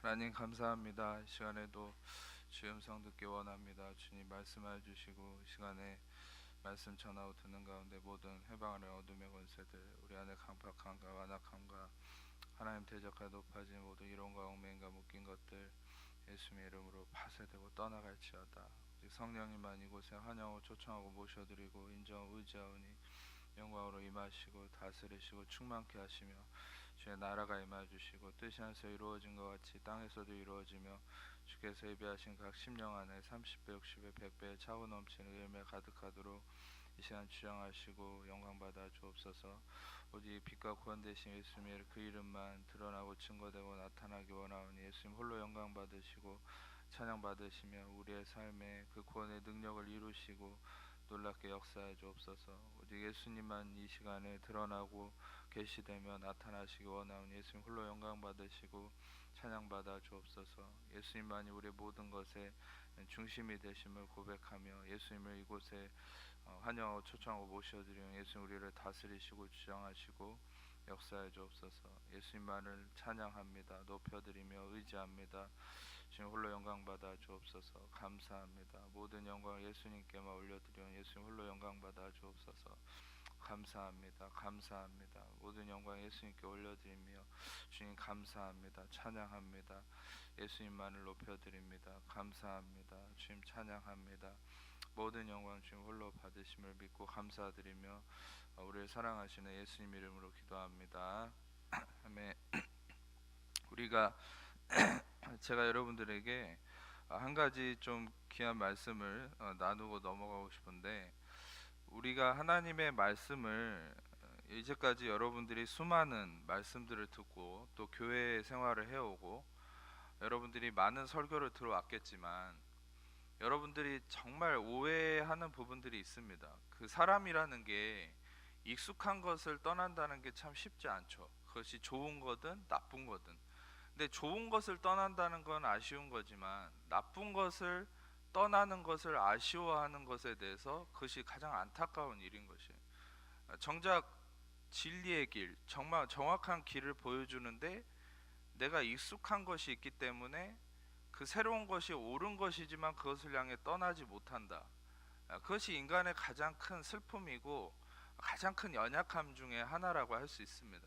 하나님 감사합니다. 이 시간에도 주의 음성 듣기 원합니다. 주님 말씀해 주시고 이 시간에 말씀 전하고 듣는 가운데 모든 해방하는 어둠의 권세들 우리 안에 강팍함과 완악함과 하나님 대적과 높아진 모든 이론과 얽매인과 묶인 것들 예수님의 이름으로 파쇄되고 떠나갈지어다. 우리 성령님만 이곳에 환영하고 초청하고 모셔드리고 인정하고 의지하오니 영광으로 임하시고 다스리시고 충만케 하시며 주의 나라가 임하주시고 뜻이 하늘에서 이루어진 것 같이 땅에서도 이루어지며 주께서 예비하신 각 심령 안에 30배 60배 100배의 차고 넘치는 열매 가득하도록 이 시간 주장하시고 영광받아 주옵소서. 오직 빛과 구원 되신 예수님의 그 이름만 드러나고 증거되고 나타나기 원하오니 예수님 홀로 영광 받으시고 찬양 받으시며 우리의 삶에 그 구원의 능력을 이루시고 놀랍게 역사해 주옵소서. 오직 예수님만 이 시간에 드러나고 계시되며 나타나시기 원하오니 예수님 홀로 영광 받으시고 찬양 받아 주옵소서. 예수님만이 우리의 모든 것의 중심이 되심을 고백하며 예수님을 이곳에 환영하고 초청하고 모셔드리며 예수님 우리를 다스리시고 주장하시고 역사해 주옵소서. 예수님만을 찬양합니다. 높여드리며 의지합니다. 주님 홀로 영광 받아 주옵소서. 감사합니다. 모든 영광 예수님께만 올려드려 예수님 홀로 영광 받아 주옵소서. 감사합니다. 감사합니다. 모든 영광 예수님께 올려드리며 주님 감사합니다. 찬양합니다. 예수님만을 높여드립니다. 감사합니다. 주님 찬양합니다. 모든 영광 주님 홀로 받으심을 믿고 감사드리며 우리를 사랑하시는 예수님 이름으로 기도합니다. 아멘. 우리가 제가 여러분들에게 한 가지 좀 귀한 말씀을 나누고 넘어가고 싶은데, 우리가 하나님의 말씀을 이제까지 여러분들이 수많은 말씀들을 듣고 또 교회 생활을 해오고 여러분들이 많은 설교를 들어왔겠지만 여러분들이 정말 오해하는 부분들이 있습니다. 그 사람이라는 게 익숙한 것을 떠난다는 게 참 쉽지 않죠. 그것이 좋은 거든 나쁜 거든. 근데 좋은 것을 떠난다는 건 아쉬운 거지만 나쁜 것을 떠나는 것을 아쉬워하는 것에 대해서 그것이 가장 안타까운 일인 것이에요. 정작 진리의 길, 정말 정확한 길을 보여주는데 내가 익숙한 것이 있기 때문에 그 새로운 것이 옳은 것이지만 그것을 향해 떠나지 못한다. 그것이 인간의 가장 큰 슬픔이고 가장 큰 연약함 중에 하나라고 할 수 있습니다.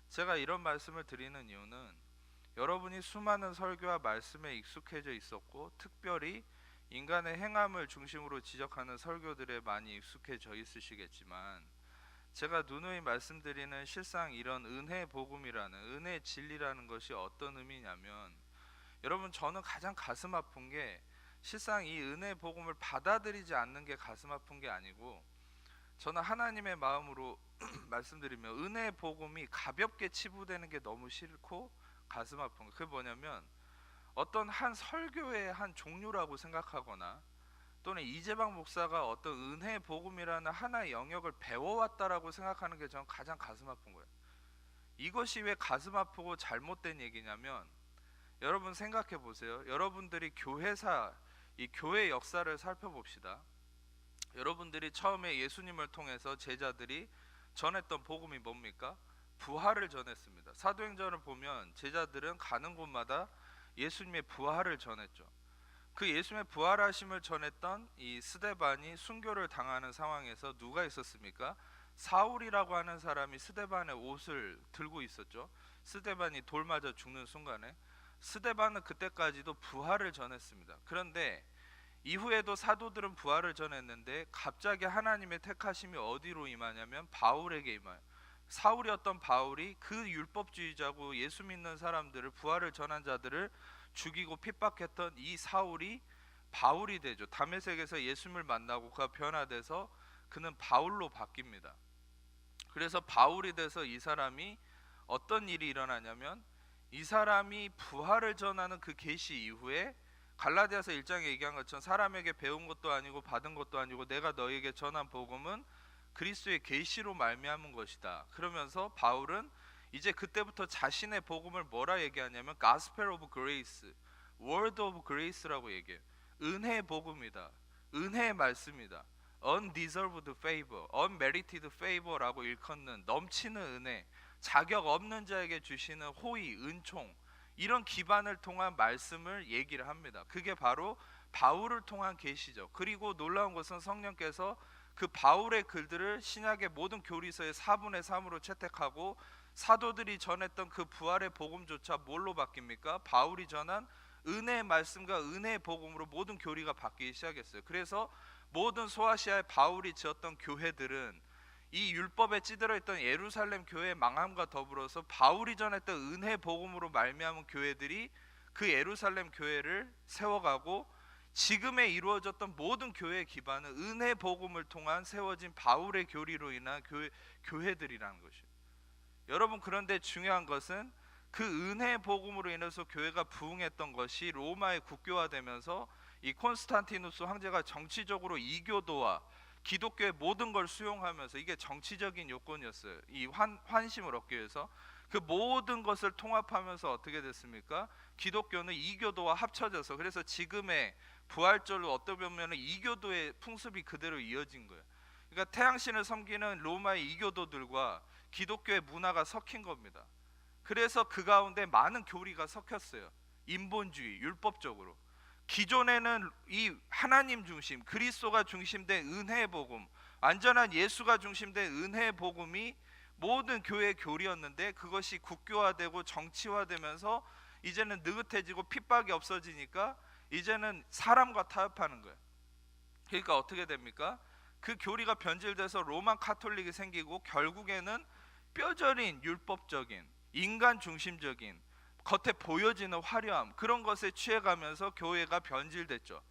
제가 이런 말씀을 드리는 이유는 여러분이 수많은 설교와 말씀에 익숙해져 있었고 특별히 인간의 행함을 중심으로 지적하는 설교들에 많이 익숙해져 있으시겠지만 제가 누누이 말씀드리는 실상 이런 은혜 복음이라는 은혜 진리라는 것이 어떤 의미냐면, 여러분 저는 가장 가슴 아픈 게 실상 이 은혜 복음을 받아들이지 않는 게 가슴 아픈 게 아니고, 저는 하나님의 마음으로 말씀드리면 은혜 복음이 가볍게 치부되는 게 너무 싫고 가슴 아픈 거. 그게 뭐냐면 어떤 한 설교의 한 종류라고 생각하거나 또는 이재방 목사가 어떤 은혜 복음이라는 하나의 영역을 배워왔다라고 생각하는 게 저는 가장 가슴 아픈 거예요. 이것이 왜 가슴 아프고 잘못된 얘기냐면, 여러분 생각해 보세요. 여러분들이 교회사 이 교회 역사를 살펴봅시다. 여러분들이 처음에 예수님을 통해서 제자들이 전했던 복음이 뭡니까? 부활을 전했습니다. 사도행전을 보면 제자들은 가는 곳마다 예수님의 부활을 전했죠. 그 예수님의 부활하심을 전했던 이 스데반이 순교를 당하는 상황에서 누가 있었습니까? 사울이라고 하는 사람이 스데반의 옷을 들고 있었죠. 스데반이 돌 맞아 죽는 순간에 스데반은 그때까지도 부활을 전했습니다. 그런데 이후에도 사도들은 부활을 전했는데 갑자기 하나님의 택하심이 어디로 임하냐면 바울에게 임해요. 사울이었던 바울이 그 율법주의자고 예수 믿는 사람들을, 부활을 전한 자들을 죽이고 핍박했던 이 사울이 바울이 되죠. 다메섹에서 예수님을 만나고 그가 변화돼서 그는 바울로 바뀝니다. 그래서 바울이 돼서 이 사람이 어떤 일이 일어나냐면, 이 사람이 부활을 전하는 그 계시 이후에 갈라디아서 1장에 얘기한 것처럼 사람에게 배운 것도 아니고 받은 것도 아니고 내가 너에게 전한 복음은 그리스도의 계시로 말미암은 것이다. 그러면서 바울은 이제 그때부터 자신의 복음을 뭐라 얘기하냐면 Gospel of Grace, Word of Grace라고 얘기해요. 은혜의 복음이다. 은혜의 말씀이다. Undeserved favor, unmerited favor라고 일컫는 넘치는 은혜, 자격 없는 자에게 주시는 호의, 은총, 이런 기반을 통한 말씀을 얘기를 합니다. 그게 바로 바울을 통한 계시죠. 그리고 놀라운 것은 성령께서 그 바울의 글들을 신약의 모든 교리서의 4분의 3으로 채택하고 사도들이 전했던 그 부활의 복음조차 뭘로 바뀝니까? 바울이 전한 은혜의 말씀과 은혜의 복음으로 모든 교리가 바뀌기 시작했어요. 그래서 모든 소아시아의 바울이 지었던 교회들은 이 율법에 찌들어 있던 예루살렘 교회의 망함과 더불어서 바울이 전했던 은혜의 복음으로 말미암은 교회들이 그 예루살렘 교회를 세워가고 지금에 이루어졌던 모든 교회의 기반은 은혜 복음을 통한 세워진 바울의 교리로 인한 교회들이라는 것이에요. 여러분, 그런데 중요한 것은 그 은혜 복음으로 인해서 교회가 부흥했던 것이 로마의 국교화되면서 이 콘스탄티누스 황제가 정치적으로 이교도와 기독교의 모든 걸 수용하면서, 이게 정치적인 요건이었어요. 이 환심을 얻기 위해서 그 모든 것을 통합하면서 어떻게 됐습니까? 기독교는 이교도와 합쳐져서, 그래서 지금의 부활절로 어떻게 보면 이교도의 풍습이 그대로 이어진 거예요. 그러니까 태양신을 섬기는 로마의 이교도들과 기독교의 문화가 섞인 겁니다. 그래서 그 가운데 많은 교리가 섞였어요. 인본주의, 율법적으로. 기존에는 이 하나님 중심, 그리스도가 중심된 은혜의 복음, 완전한 예수가 중심된 은혜의 복음이 모든 교회의 교리였는데, 그것이 국교화되고 정치화되면서 이제는 느긋해지고 핍박이 없어지니까 이제는 사람과 타협하는 거예요. 그러니까 어떻게 됩니까? 그 교리가 변질돼서 로만 카톨릭이 생기고, 결국에는 뼈저린 율법적인, 인간 중심적인, 겉에 보여지는 화려함, 그런 것에 취해가면서 교회가 변질됐죠.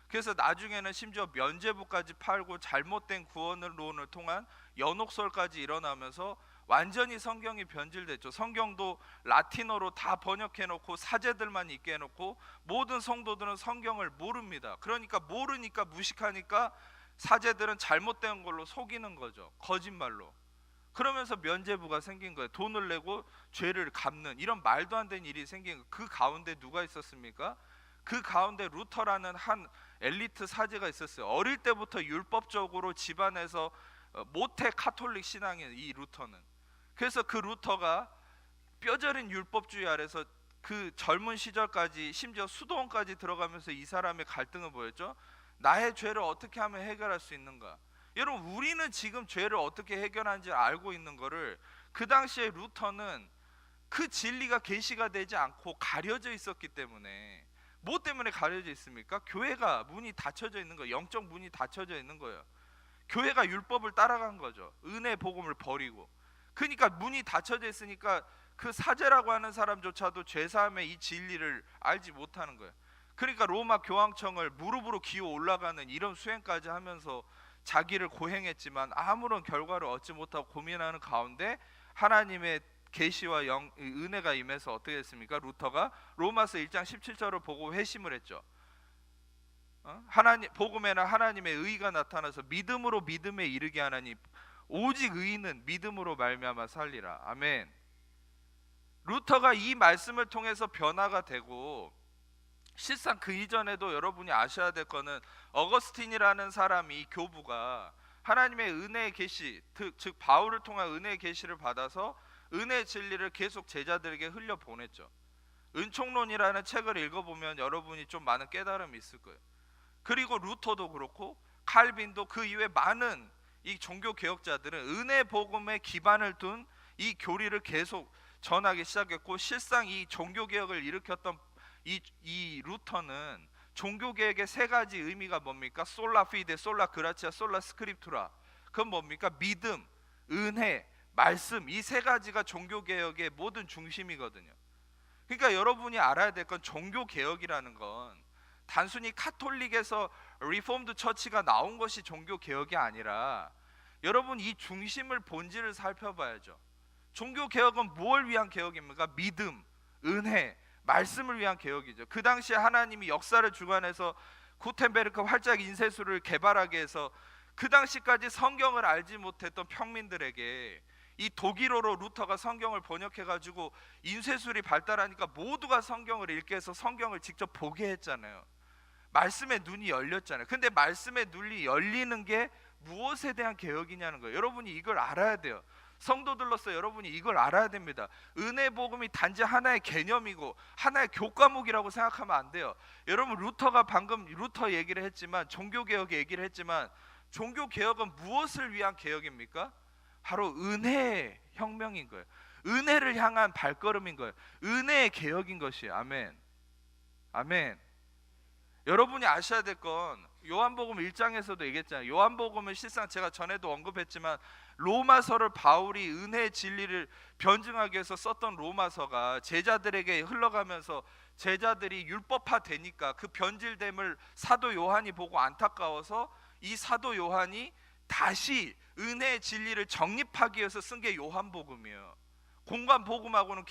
그래서 나중에는 심지어 면죄부까지 팔고 잘못된 구원론을 통한 연옥설까지 일어나면서 완전히 성경이 변질됐죠. 성경도 라틴어로 다 번역해놓고 사제들만 읽게 해놓고 모든 성도들은 성경을 모릅니다. 그러니까 모르니까, 무식하니까 사제들은 잘못된 걸로 속이는 거죠. 거짓말로. 그러면서 면죄부가 생긴 거예요. 돈을 내고 죄를 갚는, 이런 말도 안 되는 일이 생긴 거예요. 그 가운데 누가 있었습니까? 그 가운데 루터라는 한 엘리트 사제가 있었어요. 어릴 때부터 율법적으로 집안에서 모태 카톨릭 신앙이에요, 이 루터는. 그래서 그 루터가 뼈저린 율법주의 아래서 그 젊은 시절까지, 심지어 수도원까지 들어가면서 이 사람의 갈등을 보였죠. 나의 죄를 어떻게 하면 해결할 수 있는가? 여러분, 우리는 지금 죄를 어떻게 해결하는지 알고 있는 거를, 그 당시에 루터는 그 진리가 계시가 되지 않고 가려져 있었기 때문에. 뭐 때문에 가려져 있습니까? 교회가 문이 닫혀져 있는 거예요. 영적 문이 닫혀져 있는 거예요. 교회가 율법을 따라간 거죠. 은혜 복음을 버리고. 그러니까 문이 닫혀져 있으니까 그 사제라고 하는 사람조차도 죄사함의 이 진리를 알지 못하는 거예요. 그러니까 로마 교황청을 무릎으로 기어 올라가는 이런 수행까지 하면서 자기를 고행했지만 아무런 결과를 얻지 못하고 고민하는 가운데 하나님의 계시와 은혜가 임해서 어떻게 됐습니까? 루터가 로마서 1장 17절을 보고 회심을 했죠. 하나님 복음에는 하나님의 의가 나타나서 믿음으로 믿음에 이르게 하나니 오직 의인은 믿음으로 말미암아 살리라. 아멘. 루터가 이 말씀을 통해서 변화가 되고, 실상 그 이전에도 여러분이 아셔야 될 거는 어거스틴이라는 사람이, 교부가 하나님의 은혜의 계시, 즉 바울을 통한 은혜의 계시를 받아서 은혜의 진리를 계속 제자들에게 흘려 보냈죠. 은총론이라는 책을 읽어보면 여러분이 좀 많은 깨달음이 있을 거예요. 그리고 루터도 그렇고 칼빈도, 그 이외 많은 이 종교 개혁자들은 은혜 복음에 기반을 둔 이 교리를 계속 전하기 시작했고, 실상 이 종교 개혁을 일으켰던 이 루터는 종교 개혁의 세 가지 의미가 뭡니까? 솔라 피데, 솔라 그라치아, 솔라 스크립투라. 그건 뭡니까? 믿음, 은혜, 말씀, 이 세 가지가 종교 개혁의 모든 중심이거든요. 그러니까 여러분이 알아야 될 건, 종교 개혁이라는 건 단순히 카톨릭에서 리폼드 처치가 나온 것이 종교 개혁이 아니라, 여러분 이 중심을, 본질을 살펴봐야죠. 종교 개혁은 무엇을 위한 개혁입니까? 믿음, 은혜, 말씀을 위한 개혁이죠. 그 당시에 하나님이 역사를 주관해서 구텐베르크 활짝 인쇄술을 개발하게 해서 그 당시까지 성경을 알지 못했던 평민들에게 이 독일어로 루터가 성경을 번역해가지고 인쇄술이 발달하니까 모두가 성경을 읽게 해서 성경을 직접 보게 했잖아요. 말씀의 눈이 열렸잖아요. 근데 말씀의 눈이 열리는 게 무엇에 대한 개혁이냐는 거예요. 여러분이 이걸 알아야 돼요. 성도들로서 여러분이 이걸 알아야 됩니다. 은혜 복음이 단지 하나의 개념이고 하나의 교과목이라고 생각하면 안 돼요. 여러분, 루터가 방금 루터 얘기를 했지만, 종교개혁 얘기를 했지만, 종교개혁은 무엇을 위한 개혁입니까? 바로 은혜의 혁명인 거예요. 은혜를 향한 발걸음인 거예요. 은혜의 개혁인 것이에요. 아멘. 아멘. 여러분이 아셔야 될 건 요한복음 1장에서도 얘기했잖아요. 요한복음은 실상 제가 전에도 언급했지만 로마서를 바울이 은혜의 진리를 변증하기 위해서 썼던 로마서가 제자들에게 흘러가면서 제자들이 율법화 되니까 그 변질됨을 사도 요한이 보고 안타까워서 이 사도 요한이 다시 은혜의 진리를 정립하기 위해서 쓴 게 요한복음이에요. 공간 복음하고는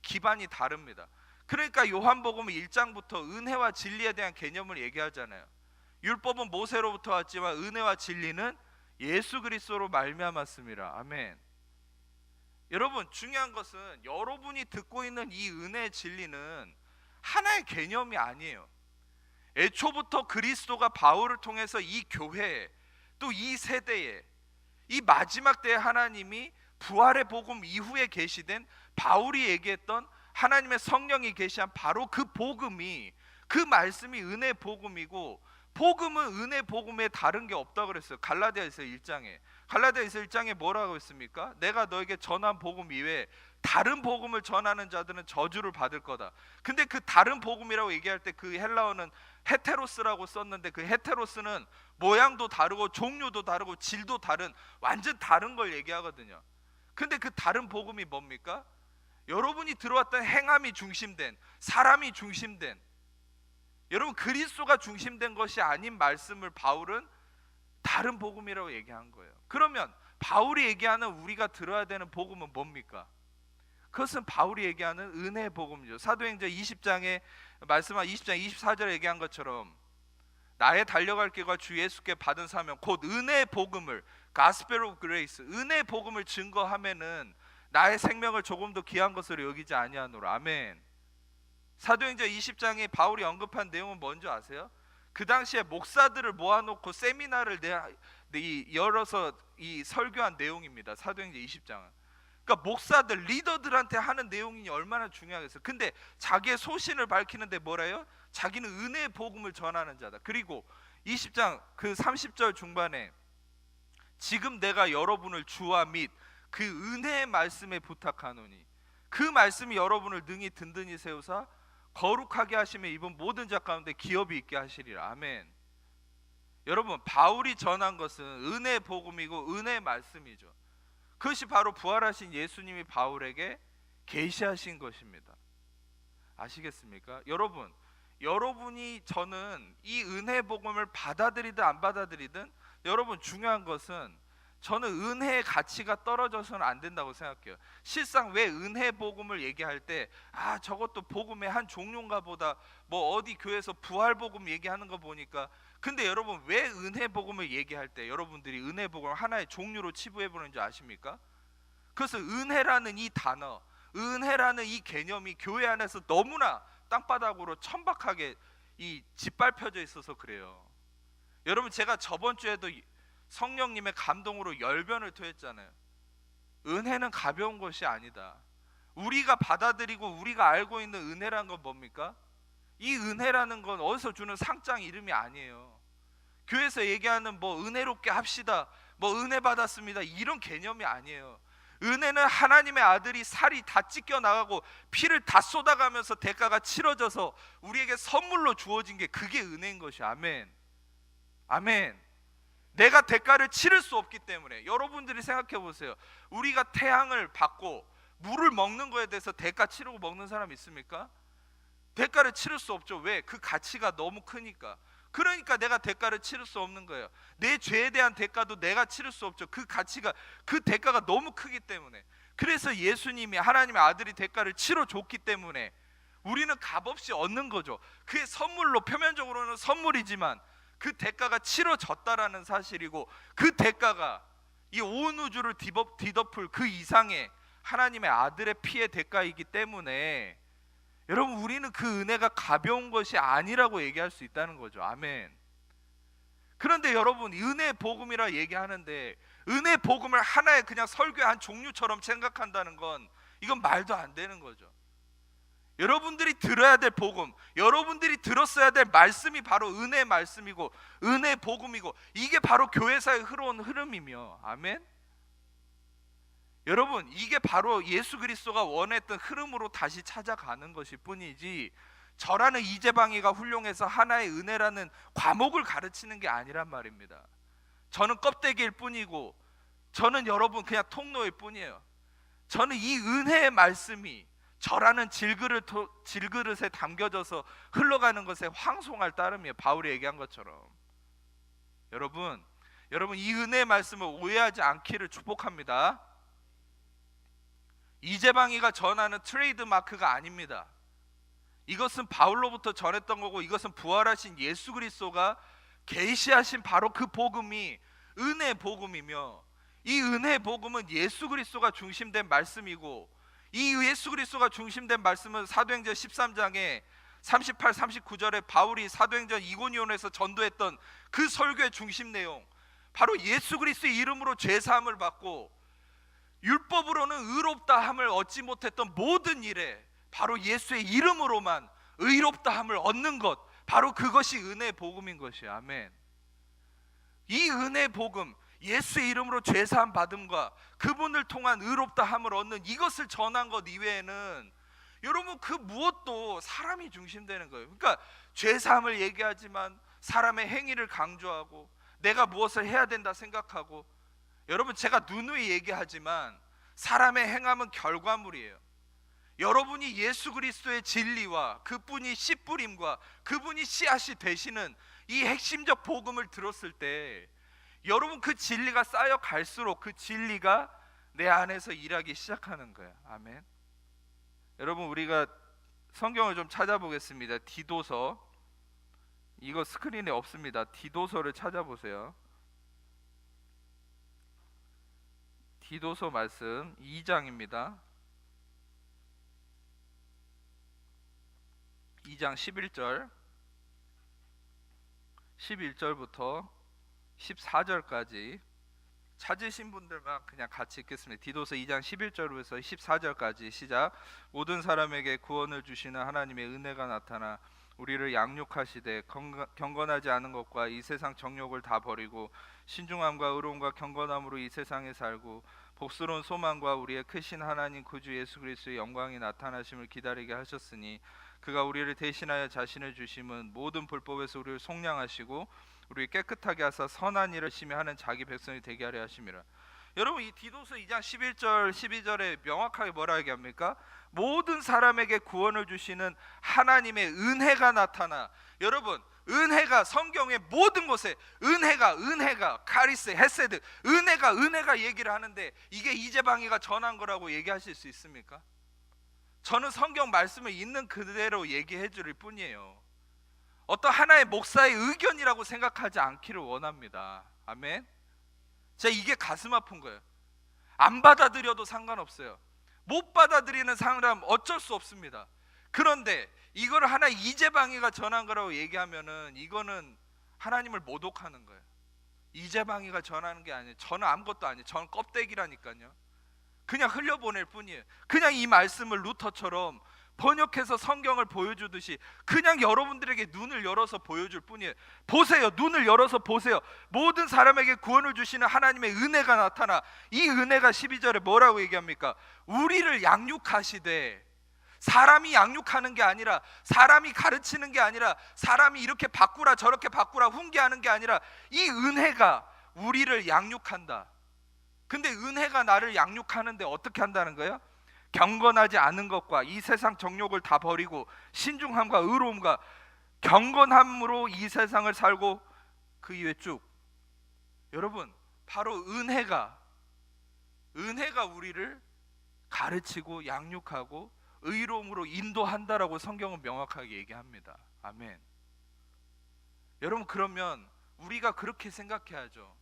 기반이 다릅니다. 그러니까 요한복음은 1장부터 은혜와 진리에 대한 개념을 얘기하잖아요. 율법은 모세로부터 왔지만 은혜와 진리는 예수 그리스도로 말미암았습니다. 아멘. 여러분, 중요한 것은 여러분이 듣고 있는 이 은혜의 진리는 하나의 개념이 아니에요. 애초부터 그리스도가 바울을 통해서 이 교회에, 또 이 세대에, 이 마지막 때에 하나님이 부활의 복음 이후에 계시된 바울이 얘기했던 하나님의 성령이 계시한 바로 그 복음이, 그 말씀이 은혜 복음이고, 복음은 은혜 복음에 다른 게 없다고 그랬어요. 갈라디아서 1장에 뭐라고 했습니까? 내가 너에게 전한 복음 이외에 다른 복음을 전하는 자들은 저주를 받을 거다. 근데 그 다른 복음이라고 얘기할 때 그 헬라어는 헤테로스라고 썼는데, 그 헤테로스는 모양도 다르고 종류도 다르고 질도 다른 완전 다른 걸 얘기하거든요. 근데 그 다른 복음이 뭡니까? 여러분이 들어왔던 행함이 중심된, 사람이 중심된, 여러분 그리스도가 중심된 것이 아닌 말씀을 바울은 다른 복음이라고 얘기한 거예요. 그러면 바울이 얘기하는 우리가 들어야 되는 복음은 뭡니까? 그것은 바울이 얘기하는 은혜의 복음이죠. 사도행전 20장에 말씀한 20장 24절에 얘기한 것처럼 나의 달려갈 길과 주 예수께 받은 사명 곧 은혜의 복음을, Gospel of Grace, 은혜의 복음을 증거하면은 나의 생명을 조금도 귀한 것으로 여기지 아니하노라. 아멘. 사도행전 20장에 바울이 언급한 내용은 뭔지 아세요? 그 당시에 목사들을 모아놓고 세미나를 열어서 이 설교한 내용입니다. 사도행전 20장은. 그러니까 목사들, 리더들한테 하는 내용이 얼마나 중요하겠어요. 근데 자기의 소신을 밝히는데 뭐래요? 자기는 은혜의 복음을 전하는 자다. 그리고 20장 그 30절 중반에 지금 내가 여러분을 주와 및 그 은혜의 말씀에 부탁하노니 그 말씀이 여러분을 능히 든든히 세우사 거룩하게 하심에 입은 모든 자 가운데 기업이 있게 하시리라. 아멘. 여러분, 바울이 전한 것은 은혜의 복음이고 은혜의 말씀이죠. 그것이 바로 부활하신 예수님이 바울에게 계시하신 것입니다. 아시겠습니까? 여러분이 저는 이 은혜의 복음을 받아들이든 안 받아들이든 여러분 중요한 것은 저는 은혜의 가치가 떨어져서는 안 된다고 생각해요. 실상 왜 은혜 복음을 얘기할 때 저것도 복음의 한 종류인가 보다, 뭐 어디 교회에서 부활 복음 얘기하는 거 보니까, 근데 여러분 왜 은혜 복음을 얘기할 때 여러분들이 은혜 복음을 하나의 종류로 치부해 보는지 아십니까? 그래서 은혜라는 이 단어, 은혜라는 이 개념이 교회 안에서 너무나 땅바닥으로 천박하게 이 짓밟혀져 있어서 그래요. 여러분, 제가 저번 주에도 성령님의 감동으로 열변을 토했잖아요. 은혜는 가벼운 것이 아니다. 우리가 받아들이고 우리가 알고 있는 은혜라는 건 뭡니까? 이 은혜라는 건 어디서 주는 상장 이름이 아니에요. 교회에서 얘기하는 뭐 은혜롭게 합시다, 뭐 은혜 받았습니다, 이런 개념이 아니에요. 은혜는 하나님의 아들이 살이 다 찢겨 나가고 피를 다 쏟아가면서 대가가 치러져서 우리에게 선물로 주어진 게, 그게 은혜인 것이. 아멘. 아멘. 내가 대가를 치를 수 없기 때문에. 여러분들이 생각해 보세요. 우리가 태양을 받고 물을 먹는 거에 대해서 대가 치르고 먹는 사람 있습니까? 대가를 치를 수 없죠. 왜? 그 가치가 너무 크니까. 그러니까 내가 대가를 치를 수 없는 거예요. 내 죄에 대한 대가도 내가 치를 수 없죠. 그 가치가, 그 대가가 너무 크기 때문에. 그래서 예수님이, 하나님의 아들이 대가를 치러줬기 때문에 우리는 값없이 얻는 거죠. 그게 선물로, 표면적으로는 선물이지만 그 대가가 치러졌다라는 사실이고, 그 대가가 이 온 우주를 뒤덮을 그 이상의 하나님의 아들의 피의 대가이기 때문에 여러분, 우리는 그 은혜가 가벼운 것이 아니라고 얘기할 수 있다는 거죠. 아멘. 그런데 여러분, 은혜의 복음이라 얘기하는데 은혜의 복음을 하나의 그냥 설교의 한 종류처럼 생각한다는 건 이건 말도 안 되는 거죠. 여러분들이 들어야 될 복음, 여러분들이 들었어야 될 말씀이 바로 은혜의 말씀이고 은혜의 복음이고, 이게 바로 교회사의 흐르는 흐름이며, 아멘. 여러분, 이게 바로 예수 그리스도가 원했던 흐름으로 다시 찾아가는 것일 뿐이지, 저라는 이재방이가 훌륭해서 하나의 은혜라는 과목을 가르치는 게 아니란 말입니다. 저는 껍데기일 뿐이고, 저는 여러분 그냥 통로일 뿐이에요. 저는 이 은혜의 말씀이 저라는 질그릇에 담겨져서 흘러가는 것에 황송할 따름이에요. 바울이 얘기한 것처럼. 여러분 이 은혜의 말씀을 오해하지 않기를 축복합니다. 이재방이가 전하는 트레이드 마크가 아닙니다. 이것은 바울로부터 전했던 거고, 이것은 부활하신 예수 그리스도가 계시하신 바로 그 복음이 은혜의 복음이며, 이 은혜의 복음은 예수 그리스도가 중심된 말씀이고, 이 예수 그리스도가 중심된 말씀은 사도행전 13장에 38, 39절에 바울이 사도행전 이고니온에서 전도했던 그 설교의 중심 내용, 바로 예수 그리스도의 이름으로 죄사함을 받고 율법으로는 의롭다함을 얻지 못했던 모든 일에 바로 예수의 이름으로만 의롭다함을 얻는 것, 바로 그것이 은혜의 복음인 것이에요. 아멘. 이 은혜의 복음, 예수의 이름으로 죄사함 받음과 그분을 통한 의롭다함을 얻는 이것을 전한 것 이외에는 여러분 그 무엇도 사람이 중심되는 거예요. 그러니까 죄사함을 얘기하지만 사람의 행위를 강조하고 내가 무엇을 해야 된다 생각하고, 여러분 제가 누누이 얘기하지만 사람의 행함은 결과물이에요. 여러분이 예수 그리스도의 진리와 그분이 씨 뿌림과 그분이 씨앗이 되시는 이 핵심적 복음을 들었을 때, 여러분 그 진리가 쌓여 갈수록 그 진리가 내 안에서 일하기 시작하는 거예요. 아멘. 여러분 우리가 성경을 좀 찾아보겠습니다. 디도서, 이거 스크린에 없습니다. 디도서를 찾아보세요. 디도서 말씀 2장입니다. 2장 11절부터 14절까지 찾으신 분들만 그냥 같이 읽겠습니다. 디도서 2장 11절부터 14절까지 시작. 모든 사람에게 구원을 주시는 하나님의 은혜가 나타나 우리를 양육하시되 경건하지 않은 것과 이 세상 정욕을 다 버리고 신중함과 의로움과 경건함으로 이 세상에 살고 복스러운 소망과 우리의 크신 하나님 구주 예수 그리스도의 영광이 나타나심을 기다리게 하셨으니, 그가 우리를 대신하여 자신을 주심은 모든 불법에서 우리를 속량하시고 우리 깨끗하게 하사 선한 일을 열심히 하는 자기 백성이 되게 하려 하심이라. 여러분 이 디도서 2장 11절 12절에 명확하게 뭐라 얘기합니까? 모든 사람에게 구원을 주시는 하나님의 은혜가 나타나. 여러분 은혜가 성경의 모든 곳에 은혜가 카리스, 헤세드, 은혜가 얘기를 하는데, 이게 이재방이가 전한 거라고 얘기하실 수 있습니까? 저는 성경 말씀을 있는 그대로 얘기해 줄 뿐이에요. 어떤 하나의 목사의 의견이라고 생각하지 않기를 원합니다. 아멘. 제가 이게 가슴 아픈 거예요. 안 받아들여도 상관없어요. 못 받아들이는 사람 어쩔 수 없습니다. 그런데 이걸 하나 이재방이가 전한 거라고 얘기하면은 이거는 하나님을 모독하는 거예요. 이재방이가 전하는 게 아니에요. 저는 아무것도 아니에요. 저는 껍데기라니까요. 그냥 흘려보낼 뿐이에요. 그냥 이 말씀을 루터처럼 번역해서 성경을 보여주듯이 그냥 여러분들에게 눈을 열어서 보여줄 뿐이에요. 보세요. 눈을 열어서 보세요. 모든 사람에게 구원을 주시는 하나님의 은혜가 나타나. 이 은혜가 12절에 뭐라고 얘기합니까? 우리를 양육하시되. 사람이 양육하는 게 아니라, 사람이 가르치는 게 아니라, 사람이 이렇게 바꾸라 저렇게 바꾸라 훈계하는 게 아니라, 이 은혜가 우리를 양육한다. 근데 은혜가 나를 양육하는데 어떻게 한다는 거예요? 경건하지 않은 것과 이 세상 정욕을 다 버리고 신중함과 의로움과 경건함으로 이 세상을 살고, 그 이외 쭉. 여러분 바로 은혜가 우리를 가르치고 양육하고 의로움으로 인도한다라고 성경은 명확하게 얘기합니다. 아멘. 여러분 그러면 우리가 그렇게 생각해야죠.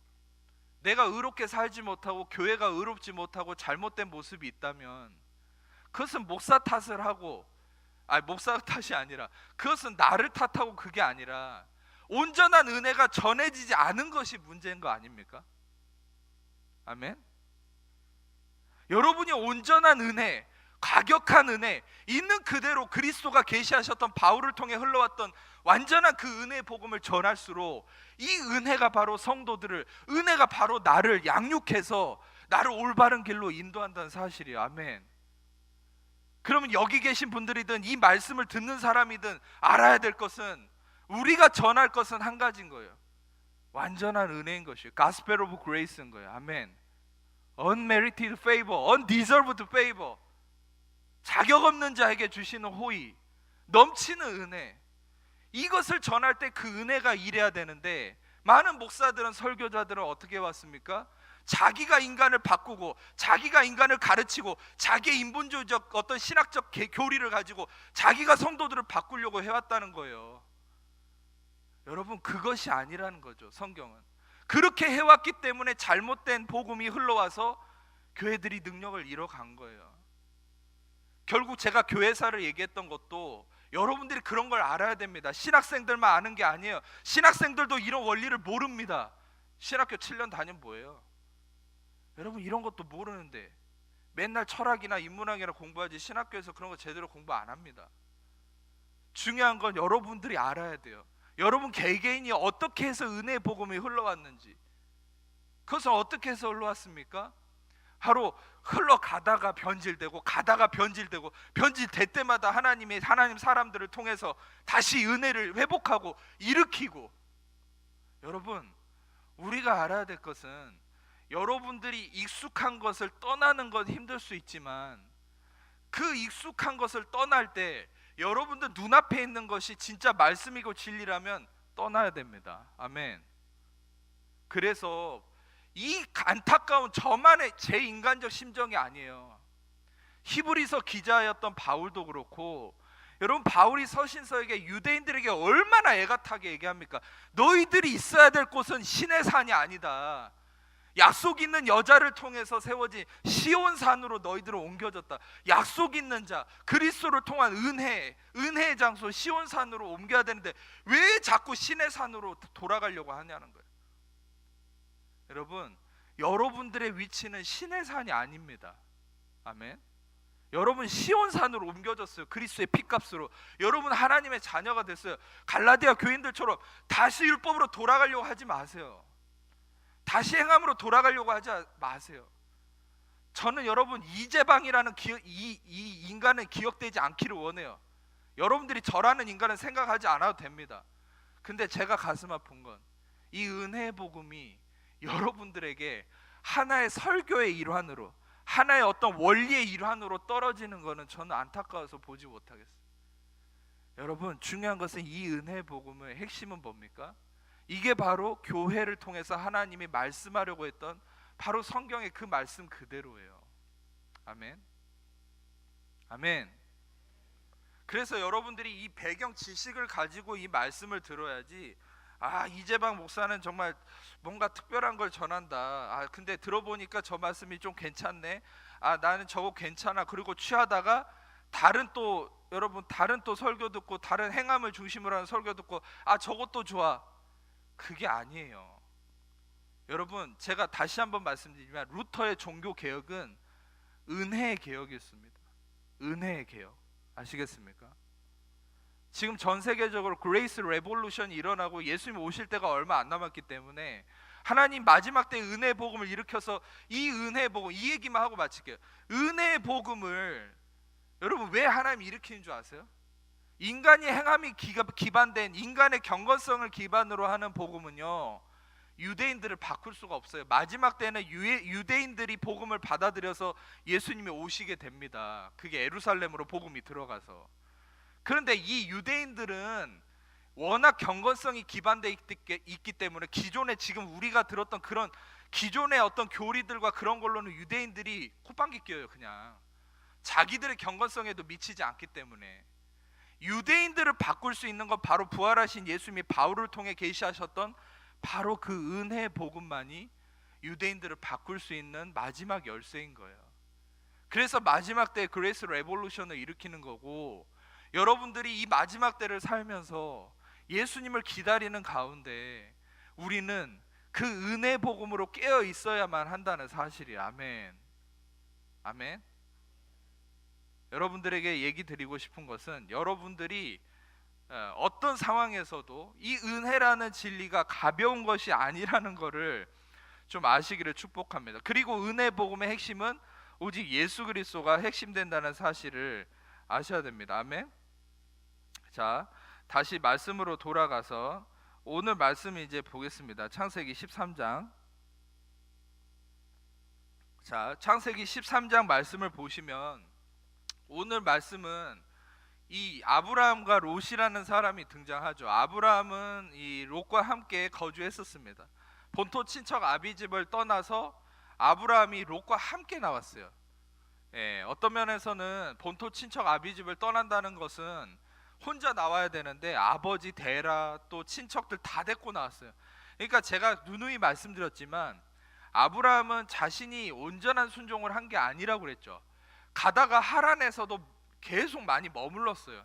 내가 의롭게 살지 못하고 교회가 의롭지 못하고 잘못된 모습이 있다면 그것은 목사 탓을 하고, 목사 탓이 아니라 그것은 나를 탓하고 그게 아니라 온전한 은혜가 전해지지 않은 것이 문제인 거 아닙니까? 아멘. 여러분이 온전한 은혜, 가격한 은혜, 있는 그대로 그리스도가 계시하셨던 바울을 통해 흘러왔던 완전한 그 은혜의 복음을 전할수록 이 은혜가 바로 성도들을, 은혜가 바로 나를 양육해서 나를 올바른 길로 인도한다는 사실이에요. 아멘. 그러면 여기 계신 분들이든 이 말씀을 듣는 사람이든 알아야 될 것은, 우리가 전할 것은 한 가지인 거예요. 완전한 은혜인 것이에요. Gospel of Grace인 거예요. 아멘. Unmerited favor, undeserved favor, 자격 없는 자에게 주시는 호의, 넘치는 은혜, 이것을 전할 때 그 은혜가 일해야 되는데, 많은 목사들은, 설교자들은 어떻게 왔습니까? 자기가 인간을 바꾸고 자기가 인간을 가르치고 자기의 인본주의적 어떤 신학적 교리를 가지고 자기가 성도들을 바꾸려고 해왔다는 거예요. 여러분, 그것이 아니라는 거죠. 성경은 그렇게 해왔기 때문에 잘못된 복음이 흘러와서 교회들이 능력을 잃어간 거예요. 결국 제가 교회사를 얘기했던 것도 여러분들이 그런 걸 알아야 됩니다. 신학생들만 아는 게 아니에요. 신학생들도 이런 원리를 모릅니다. 신학교 7년 다니면 뭐예요? 여러분, 이런 것도 모르는데 맨날 철학이나 인문학이나 공부하지 신학교에서 그런 거 제대로 공부 안 합니다. 중요한 건 여러분들이 알아야 돼요. 여러분 개개인이 어떻게 해서 은혜의 복음이 흘러왔는지. 그것은 어떻게 해서 흘러왔습니까? 바로 흘러가다가 변질되고, 가다가 변질되고, 변질될 때마다 하나님 사람들을 통해서 다시 은혜를 회복하고 일으키고. 여러분, 우리가 알아야 될 것은, 여러분들이 익숙한 것을 떠나는 건 힘들 수 있지만 그 익숙한 것을 떠날 때 여러분들 눈앞에 있는 것이 진짜 말씀이고 진리라면 떠나야 됩니다. 아멘. 그래서 이 안타까운 저만의 제 인간적 심정이 아니에요. 히브리서 기자였던 바울도 그렇고, 여러분, 바울이 서신서에게 유대인들에게 얼마나 애가타게 얘기합니까? 너희들이 있어야 될 곳은 신의 산이 아니다. 약속 있는 여자를 통해서 세워진 시온산으로 너희들은 옮겨졌다. 약속 있는 자, 그리스도를 통한 은혜의 장소 시온산으로 옮겨야 되는데 왜 자꾸 신의 산으로 돌아가려고 하냐는 거예요. 여러분, 여러분들의 위치는 신의 산이 아닙니다. 아멘. 여러분 시온산으로 옮겨졌어요. 그리스도의 피값으로. 여러분 하나님의 자녀가 됐어요. 갈라디아 교인들처럼 다시 율법으로 돌아가려고 하지 마세요. 다시 행함으로 돌아가려고 하지 마세요. 저는 여러분 이재방이라는 이 인간은 기억되지 않기를 원해요. 여러분들이 저라는 인간은 생각하지 않아도 됩니다. 근데 제가 가슴 아픈 건 이 은혜의 복음이 여러분들에게 하나의 설교의 일환으로, 하나의 어떤 원리의 일환으로 떨어지는 것은 저는 안타까워서 보지 못하겠어요. 여러분, 중요한 것은 이 은혜의 복음의 핵심은 뭡니까? 이게 바로 교회를 통해서 하나님이 말씀하려고 했던 바로 성경의 그 말씀 그대로예요. 아멘. 아멘. 그래서 여러분들이 이 배경 지식을 가지고 이 말씀을 들어야지, 이재방 목사는 정말 뭔가 특별한 걸 전한다. 근데 들어보니까 저 말씀이 좀 괜찮네. 나는 저거 괜찮아. 그리고 취하다가 다른 또 설교 듣고, 다른 행함을 중심으로 하는 설교 듣고, 저것도 좋아. 그게 아니에요. 여러분, 제가 다시 한번 말씀드리지만 루터의 종교 개혁은 은혜의 개혁이었습니다. 은혜의 개혁. 아시겠습니까? 지금 전 세계적으로 그레이스 레볼루션이 일어나고 예수님 오실 때가 얼마 안 남았기 때문에 하나님 마지막 때 은혜의 복음을 일으켜서, 이 은혜의 복음, 이 얘기만 하고 마칠게요. 은혜의 복음을 여러분 왜 하나님이 일으키는 줄 아세요? 인간이 행함이 기반된, 인간의 경건성을 기반으로 하는 복음은요, 유대인들을 바꿀 수가 없어요. 마지막 때는 유대인들이 복음을 받아들여서 예수님이 오시게 됩니다. 그게 예루살렘으로 복음이 들어가서. 그런데 이 유대인들은 워낙 경건성이 기반되어 있기 때문에 기존에 지금 우리가 들었던 그런 기존의 어떤 교리들과 그런 걸로는 유대인들이 콧방귀 껴요. 그냥 자기들의 경건성에도 미치지 않기 때문에. 유대인들을 바꿀 수 있는 건 바로 부활하신 예수님이 바울을 통해 계시하셨던 바로 그 은혜의 복음만이 유대인들을 바꿀 수 있는 마지막 열쇠인 거예요. 그래서 마지막 때 그레이스 레볼루션을 일으키는 거고, 여러분들이 이 마지막 때를 살면서 예수님을 기다리는 가운데 우리는 그 은혜 복음으로 깨어 있어야만 한다는 사실이에요. 아멘. 아멘. 여러분들에게 얘기 드리고 싶은 것은 여러분들이 어떤 상황에서도 이 은혜라는 진리가 가벼운 것이 아니라는 것을 좀 아시기를 축복합니다. 그리고 은혜 복음의 핵심은 오직 예수 그리스도가 핵심된다는 사실을 아셔야 됩니다. 아멘. 자, 다시 말씀으로 돌아가서 오늘 말씀 이제 보겠습니다. 창세기 13장. 자, 창세기 13장 말씀을 보시면 오늘 말씀은 이 아브라함과 롯이라는 사람이 등장하죠. 아브라함은 이 롯과 함께 거주했었습니다. 본토 친척 아비집을 떠나서 아브라함이 롯과 함께 나왔어요. 어떤 면에서는 본토 친척 아비집을 떠난다는 것은 혼자 나와야 되는데 아버지 데라 또 친척들 다 데리고 나왔어요. 그러니까 제가 누누이 말씀드렸지만 아브라함은 자신이 온전한 순종을 한 게 아니라고 그랬죠. 가다가 하란에서도 계속 많이 머물렀어요.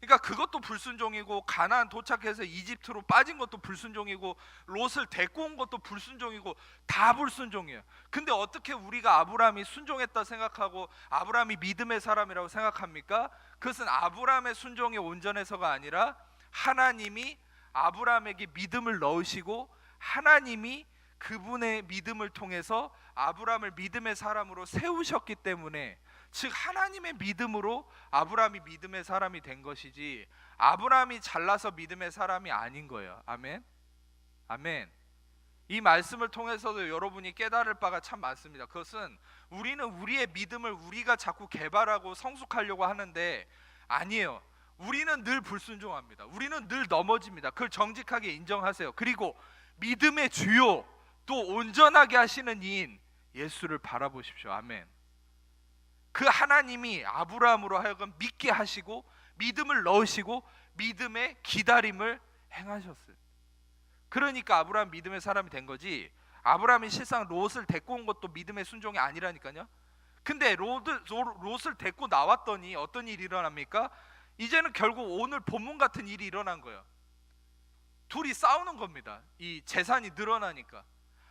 그러니까 그것도 불순종이고 가나안 도착해서 이집트로 빠진 것도 불순종이고 롯을 데리고 온 것도 불순종이고 다 불순종이에요. 근데 어떻게 우리가 아브라함이 순종했다 생각하고 아브라함이 믿음의 사람이라고 생각합니까? 그것은 아브라함의 순종이 온전해서가 아니라 하나님이 아브라함에게 믿음을 넣으시고 하나님이 그분의 믿음을 통해서 아브라함을 믿음의 사람으로 세우셨기 때문에, 즉 하나님의 믿음으로 아브라함이 믿음의 사람이 된 것이지 아브라함이 잘나서 믿음의 사람이 아닌 거예요. 아멘. 아멘. 이 말씀을 통해서도 여러분이 깨달을 바가 참 많습니다. 그것은 우리는 우리의 믿음을 우리가 자꾸 개발하고 성숙하려고 하는데 아니에요. 우리는 늘 불순종합니다. 우리는 늘 넘어집니다. 그걸 정직하게 인정하세요. 그리고 믿음의 주요 또 온전하게 하시는 이인 예수를 바라보십시오. 아멘. 그 하나님이 아브라함으로 하여금 믿게 하시고 믿음을 넣으시고 믿음의 기다림을 행하셨어요. 그러니까 아브라함 믿음의 사람이 된 거지 아브라함이 실상 롯을 데리고 온 것도 믿음의 순종이 아니라니까요. 근데 롯을 데리고 나왔더니 어떤 일이 일어납니까? 이제는 결국 오늘 본문 같은 일이 일어난 거예요. 둘이 싸우는 겁니다. 이 재산이 늘어나니까.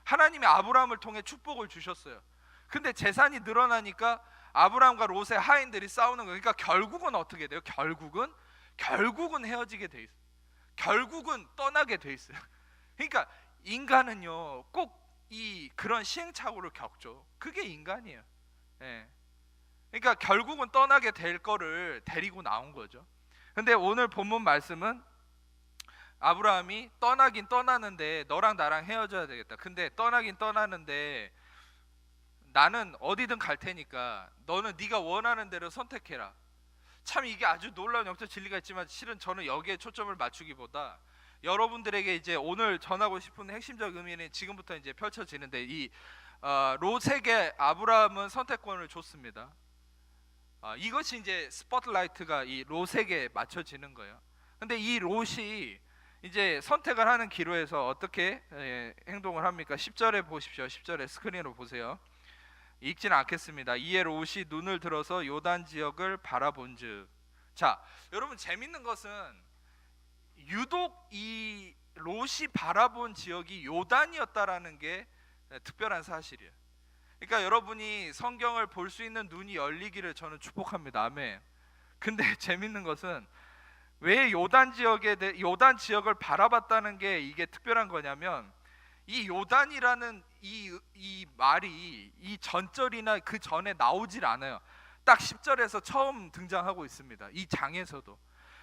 하나님이 아브라함을 통해 축복을 주셨어요. 근데 재산이 늘어나니까 아브라함과 롯의 하인들이 싸우는 거예요. 그러니까 결국은 어떻게 돼요? 결국은 헤어지게 돼 있어요. 결국은 떠나게 돼 있어요. 그러니까 인간은요 꼭 그런 시행착오를 겪죠. 그게 인간이에요. 그러니까 결국은 떠나게 될 거를 데리고 나온 거죠. 근데 오늘 본문 말씀은 아브라함이 떠나긴 떠나는데 너랑 나랑 헤어져야 되겠다. 근데 떠나긴 떠나는데 나는 어디든 갈 테니까 너는 네가 원하는 대로 선택해라. 참 이게 아주 놀라운 영적 진리가 있지만 실은 저는 여기에 초점을 맞추기보다 여러분들에게 이제 오늘 전하고 싶은 핵심적 의미는 지금부터 이제 펼쳐지는데 이 롯에게 아브라함은 선택권을 줬습니다. 이것이 이제 스포트라이트가 이 롯에게 맞춰지는 거예요. 근데 이 롯이 이제 선택을 하는 기로에서 어떻게 행동을 합니까? 10절에 보십시오. 10절에 스크린으로 보세요. 읽지는 않겠습니다. 이에 롯이 눈을 들어서 요단 지역을 바라본즉. 자, 여러분 재밌는 것은 유독 이 롯이 바라본 지역이 요단이었다라는 게 특별한 사실이에요. 그러니까 여러분이 성경을 볼 수 있는 눈이 열리기를 저는 축복합니다. 아멘. 근데 재밌는 것은 왜 요단 지역을 바라봤다는 게 이게 특별한 거냐면 이 요단이라는 이 말이 이 전절이나 그 전에 나오질 않아요. 딱 10절에서 처음 등장하고 있습니다. 이 장에서도.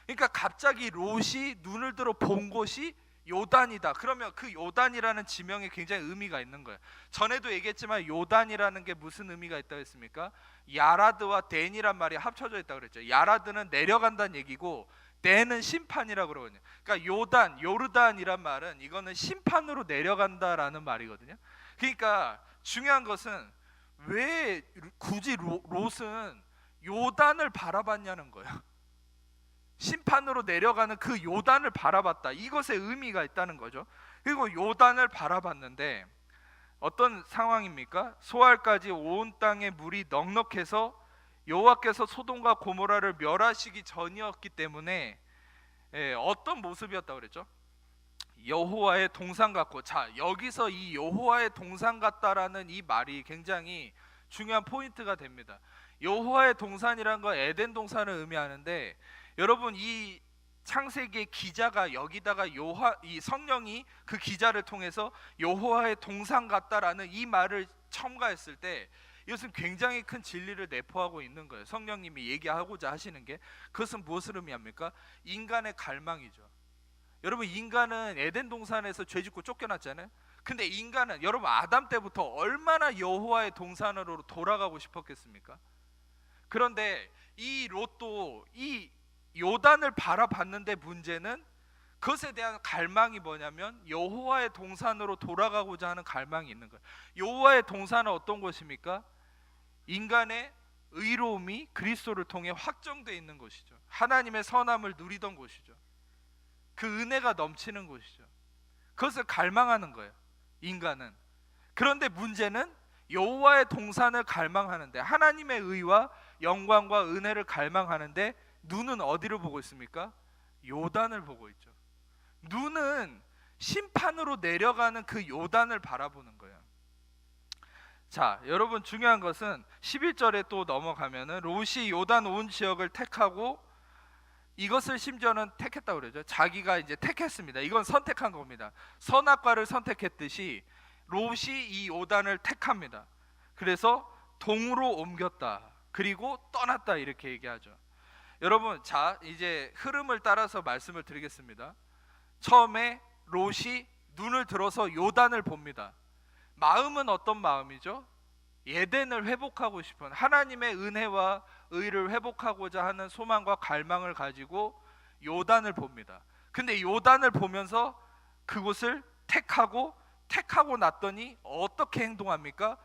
그러니까 갑자기 롯이 눈을 들어 본 곳이 요단이다. 그러면 그 요단이라는 지명에 굉장히 의미가 있는 거예요. 전에도 얘기했지만 요단이라는 게 무슨 의미가 있다고 했습니까? 야라드와 댄이란 말이 합쳐져 있다고 그랬죠. 야라드는 내려간다는 얘기고 댄은 심판이라고 그러거든요. 그러니까 요르단이란 말은 이거는 심판으로 내려간다라는 말이거든요. 그러니까 중요한 것은 왜 굳이 롯은 요단을 바라봤냐는 거예요. 심판으로 내려가는 그 요단을 바라봤다. 이것에 의미가 있다는 거죠. 그리고 요단을 바라봤는데 어떤 상황입니까? 소알까지 온 땅에 물이 넉넉해서 여호와께서 소돔과 고모라를 멸하시기 전이었기 때문에 어떤 모습이었다고 그랬죠? 여호와의 동산 같고. 자, 여기서 이 여호와의 동산 같다라는 이 말이 굉장히 중요한 포인트가 됩니다. 여호와의 동산이란 건 에덴 동산을 의미하는데, 여러분 이 창세기의 기자가 여기다가 이 성령이 그 기자를 통해서 여호와의 동산 같다라는 이 말을 첨가했을 때, 이것은 굉장히 큰 진리를 내포하고 있는 거예요. 성령님이 얘기하고자 하시는 게, 그것은 무엇을 의미합니까? 인간의 갈망이죠. 여러분, 인간은 에덴 동산에서 죄짓고 쫓겨났잖아요. 근데 인간은, 여러분 아담 때부터 얼마나 여호와의 동산으로 돌아가고 싶었겠습니까? 그런데 이 롯도 이 요단을 바라봤는데, 문제는 그것에 대한 갈망이 뭐냐면 여호와의 동산으로 돌아가고자 하는 갈망이 있는 거예요. 여호와의 동산은 어떤 곳입니까? 인간의 의로움이 그리스도를 통해 확정되어 있는 곳이죠. 하나님의 선함을 누리던 곳이죠. 그 은혜가 넘치는 곳이죠. 그것을 갈망하는 거예요, 인간은. 그런데 문제는 여호와의 동산을 갈망하는데, 하나님의 의와 영광과 은혜를 갈망하는데, 눈은 어디를 보고 있습니까? 요단을 보고 있죠. 눈은 심판으로 내려가는 그 요단을 바라보는 거예요. 자, 여러분 중요한 것은 11절에 또 넘어가면은 롯이 요단 온 지역을 택하고, 이것을 심지어는 택했다고 그러죠. 자기가 이제 택했습니다. 이건 선택한 겁니다. 선악과를 선택했듯이 롯이 이 요단을 택합니다. 그래서 동으로 옮겼다, 그리고 떠났다, 이렇게 얘기하죠. 여러분, 자 이제 흐름을 따라서 말씀을 드리겠습니다. 처음에 롯이 눈을 들어서 요단을 봅니다. 마음은 어떤 마음이죠? 에덴을 회복하고 싶은, 하나님의 은혜와 의를 회복하고자 하는 소망과 갈망을 가지고 요단을 봅니다. 근데 요단을 보면서 그곳을 택하고 났더니 어떻게 행동합니까?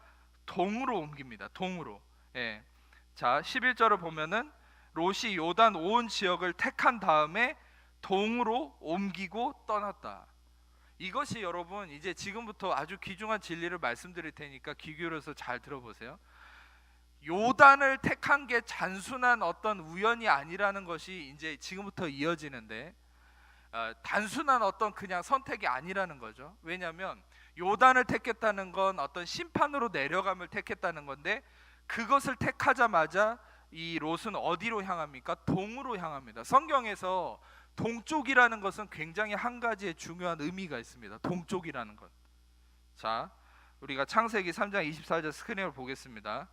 동으로 옮깁니다. 동으로. 자, 11절을 보면은 롯이 요단 온 지역을 택한 다음에 동으로 옮기고 떠났다. 이것이 여러분, 이제 지금부터 아주 귀중한 진리를 말씀드릴 테니까 귀 기울여서 잘 들어보세요. 요단을 택한 게 단순한 어떤 우연이 아니라는 것이 이제 지금부터 이어지는데, 단순한 어떤 그냥 선택이 아니라는 거죠. 왜냐하면 요단을 택했다는 건 어떤 심판으로 내려감을 택했다는 건데, 그것을 택하자마자 이 롯은 어디로 향합니까? 동으로 향합니다. 성경에서 동쪽이라는 것은 굉장히 한 가지의 중요한 의미가 있습니다. 동쪽이라는 것. 자, 우리가 창세기 3장 24절 스크린을 보겠습니다.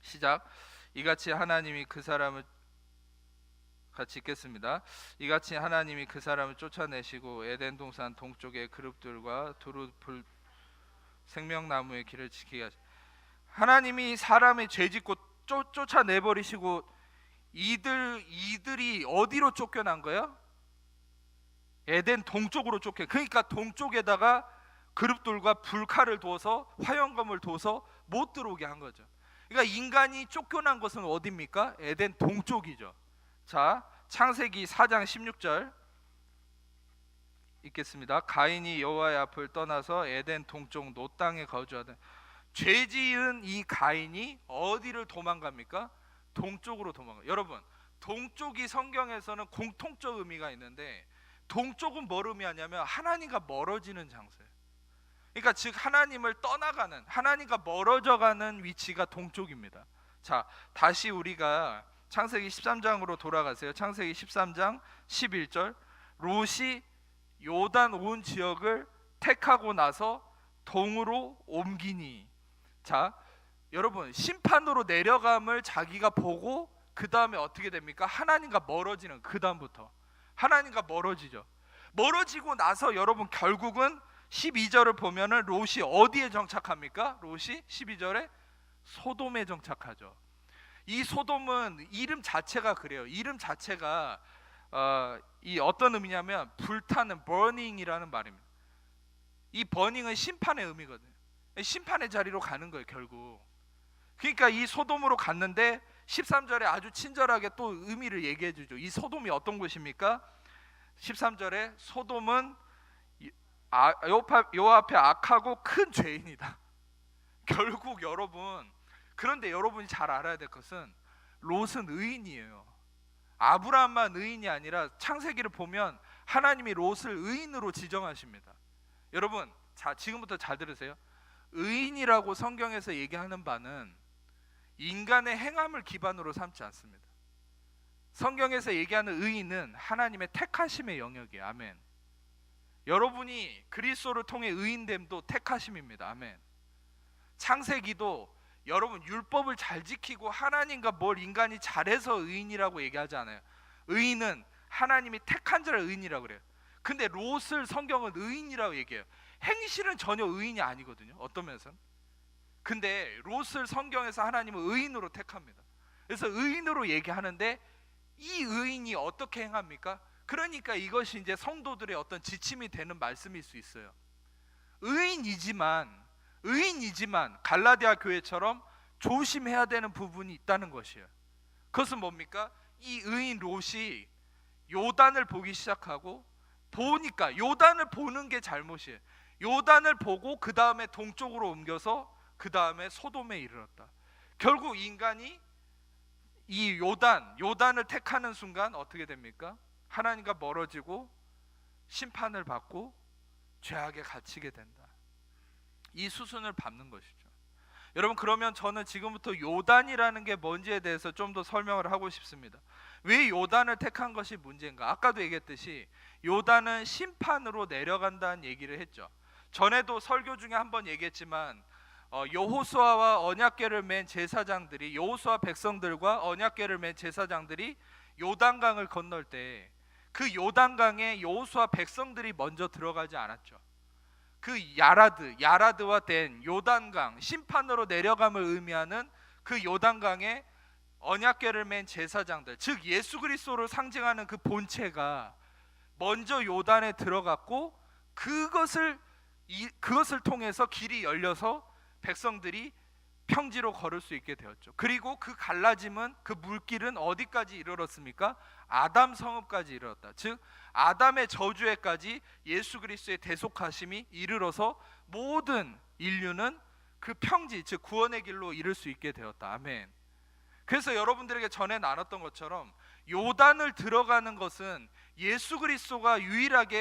시작. 이같이 하나님이 그 사람을, 같이 읽겠습니다. 이같이 하나님이 그 사람을 쫓아내시고 에덴 동산 동쪽의 그룹들과 두루 생명나무의 길을 지키게 하시. 하나님이 사람의 죄짓고 쫓아내버리시고, 이들이 어디로 쫓겨난 거예요? 에덴 동쪽으로 그러니까 동쪽에다가 그룹들과 불칼을 둬서, 화염검을 둬서 못 들어오게 한 거죠. 그러니까 인간이 쫓겨난 것은 어디입니까? 에덴 동쪽이죠. 자, 창세기 4장 16절 읽겠습니다. 가인이 여호와의 앞을 떠나서 에덴 동쪽 노 땅에 거주하던, 죄지은 이 가인이 어디를 도망갑니까? 동쪽으로 도망가요. 여러분, 동쪽이 성경에서는 공통적 의미가 있는데, 동쪽은 뭘 의미하냐면 하나님과 멀어지는 장소예요. 그러니까 즉 하나님을 떠나가는, 하나님과 멀어져가는 위치가 동쪽입니다. 자, 다시 우리가 창세기 13장으로 돌아가세요. 창세기 13장 11절. 롯이 요단 온 지역을 택하고 나서 동으로 옮기니. 자, 여러분, 심판으로 내려감을 자기가 보고 그 다음에 어떻게 됩니까? 하나님과 멀어지는, 그 다음부터 하나님과 멀어지죠. 멀어지고 나서 여러분 결국은 12절을 보면은 롯이 어디에 정착합니까? 롯이 12절에 소돔에 정착하죠. 이 소돔은 이름 자체가 그래요. 이름 자체가 이 어떤 의미냐면 불타는, burning이라는 말입니다. 이 burning은 심판의 의미거든요. 심판의 자리로 가는 거예요, 결국. 그러니까 이 소돔으로 갔는데 13절에 아주 친절하게 또 의미를 얘기해 주죠. 이 소돔이 어떤 곳입니까? 13절에 소돔은 요 앞에 악하고 큰 죄인이다. 결국 여러분, 그런데 여러분이 잘 알아야 될 것은 롯은 의인이에요. 아브라함만 의인이 아니라 창세기를 보면 하나님이 롯을 의인으로 지정하십니다. 여러분, 자, 지금부터 잘 들으세요. 의인이라고 성경에서 얘기하는 바는 인간의 행함을 기반으로 삼지 않습니다. 성경에서 얘기하는 의인은 하나님의 택하심의 영역이에요. 아멘. 여러분이 그리스도를 통해 의인됨도 택하심입니다. 아멘. 창세기도 여러분 율법을 잘 지키고 하나님과 뭘 인간이 잘해서 의인이라고 얘기하지 않아요. 의인은 하나님이 택한 자를 의인이라고 그래요. 근데 롯을 성경은 의인이라고 얘기해요. 행실은 전혀 의인이 아니거든요. 어떤 면에서는. 근데 롯을 성경에서 하나님은 의인으로 택합니다. 그래서 의인으로 얘기하는데 이 의인이 어떻게 행합니까? 그러니까 이것이 이제 성도들의 어떤 지침이 되는 말씀일 수 있어요. 의인이지만 갈라디아 교회처럼 조심해야 되는 부분이 있다는 것이에요. 그것은 뭡니까? 이 의인 롯이 요단을 보기 시작하고 보니까 요단을 보는 게 잘못이에요. 요단을 보고 그 다음에 동쪽으로 옮겨서 그 다음에 소돔에 이르렀다. 결국 인간이 이 요단을 택하는 순간 어떻게 됩니까? 하나님과 멀어지고 심판을 받고 죄악에 갇히게 된다. 이 수순을 밟는 것이죠. 여러분, 그러면 저는 지금부터 요단이라는 게 뭔지에 대해서 좀 더 설명을 하고 싶습니다. 왜 요단을 택한 것이 문제인가? 아까도 얘기했듯이 요단은 심판으로 내려간다는 얘기를 했죠. 전에도 설교 중에 한번 얘기했지만 여호수아와 언약궤를 맨 제사장들이, 여호수아 백성들과 언약궤를 맨 제사장들이 요단강을 건널 때 그 요단강에 여호수아 백성들이 먼저 들어가지 않았죠. 그 야라드와 된 요단강, 심판으로 내려감을 의미하는 그 요단강에 언약궤를 맨 제사장들, 즉 예수 그리스도를 상징하는 그 본체가 먼저 요단에 들어갔고 그것을 통해서 길이 열려서 백성들이 평지로 걸을 수 있게 되었죠. 그리고 그 갈라짐은, 그 물길은 어디까지 이르렀습니까? 아담 성읍까지 이르렀다. 즉 아담의 저주에까지 예수 그리스도의 대속하심이 이르러서 모든 인류는 그 평지, 즉 구원의 길로 이를 수 있게 되었다. 아멘. 그래서 여러분들에게 전에 나눴던 것처럼 요단을 들어가는 것은 예수 그리스도가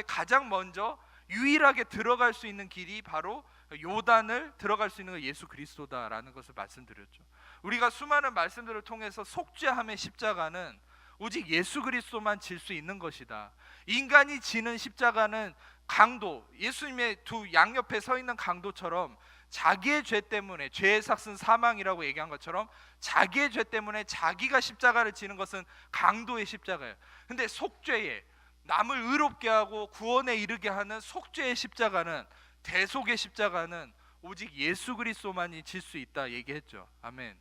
가장 먼저 유일하게 들어갈 수 있는 길이 바로 요단을 들어갈 수 있는 예수 그리스도다라는 것을 말씀드렸죠. 우리가 수많은 말씀들을 통해서 속죄함의 십자가는 오직 예수 그리스도만 질 수 있는 것이다. 인간이 지는 십자가는 강도, 예수님의 두 양옆에 서 있는 강도처럼 자기의 죄 때문에, 죄의 삭은 사망이라고 얘기한 것처럼 자기의 죄 때문에 자기가 십자가를 지는 것은 강도의 십자가예요. 근데 속죄의, 남을 의롭게 하고 구원에 이르게 하는 속죄의 십자가는, 대속의 십자가는 오직 예수 그리스도만이 질 수 있다 얘기했죠. 아멘.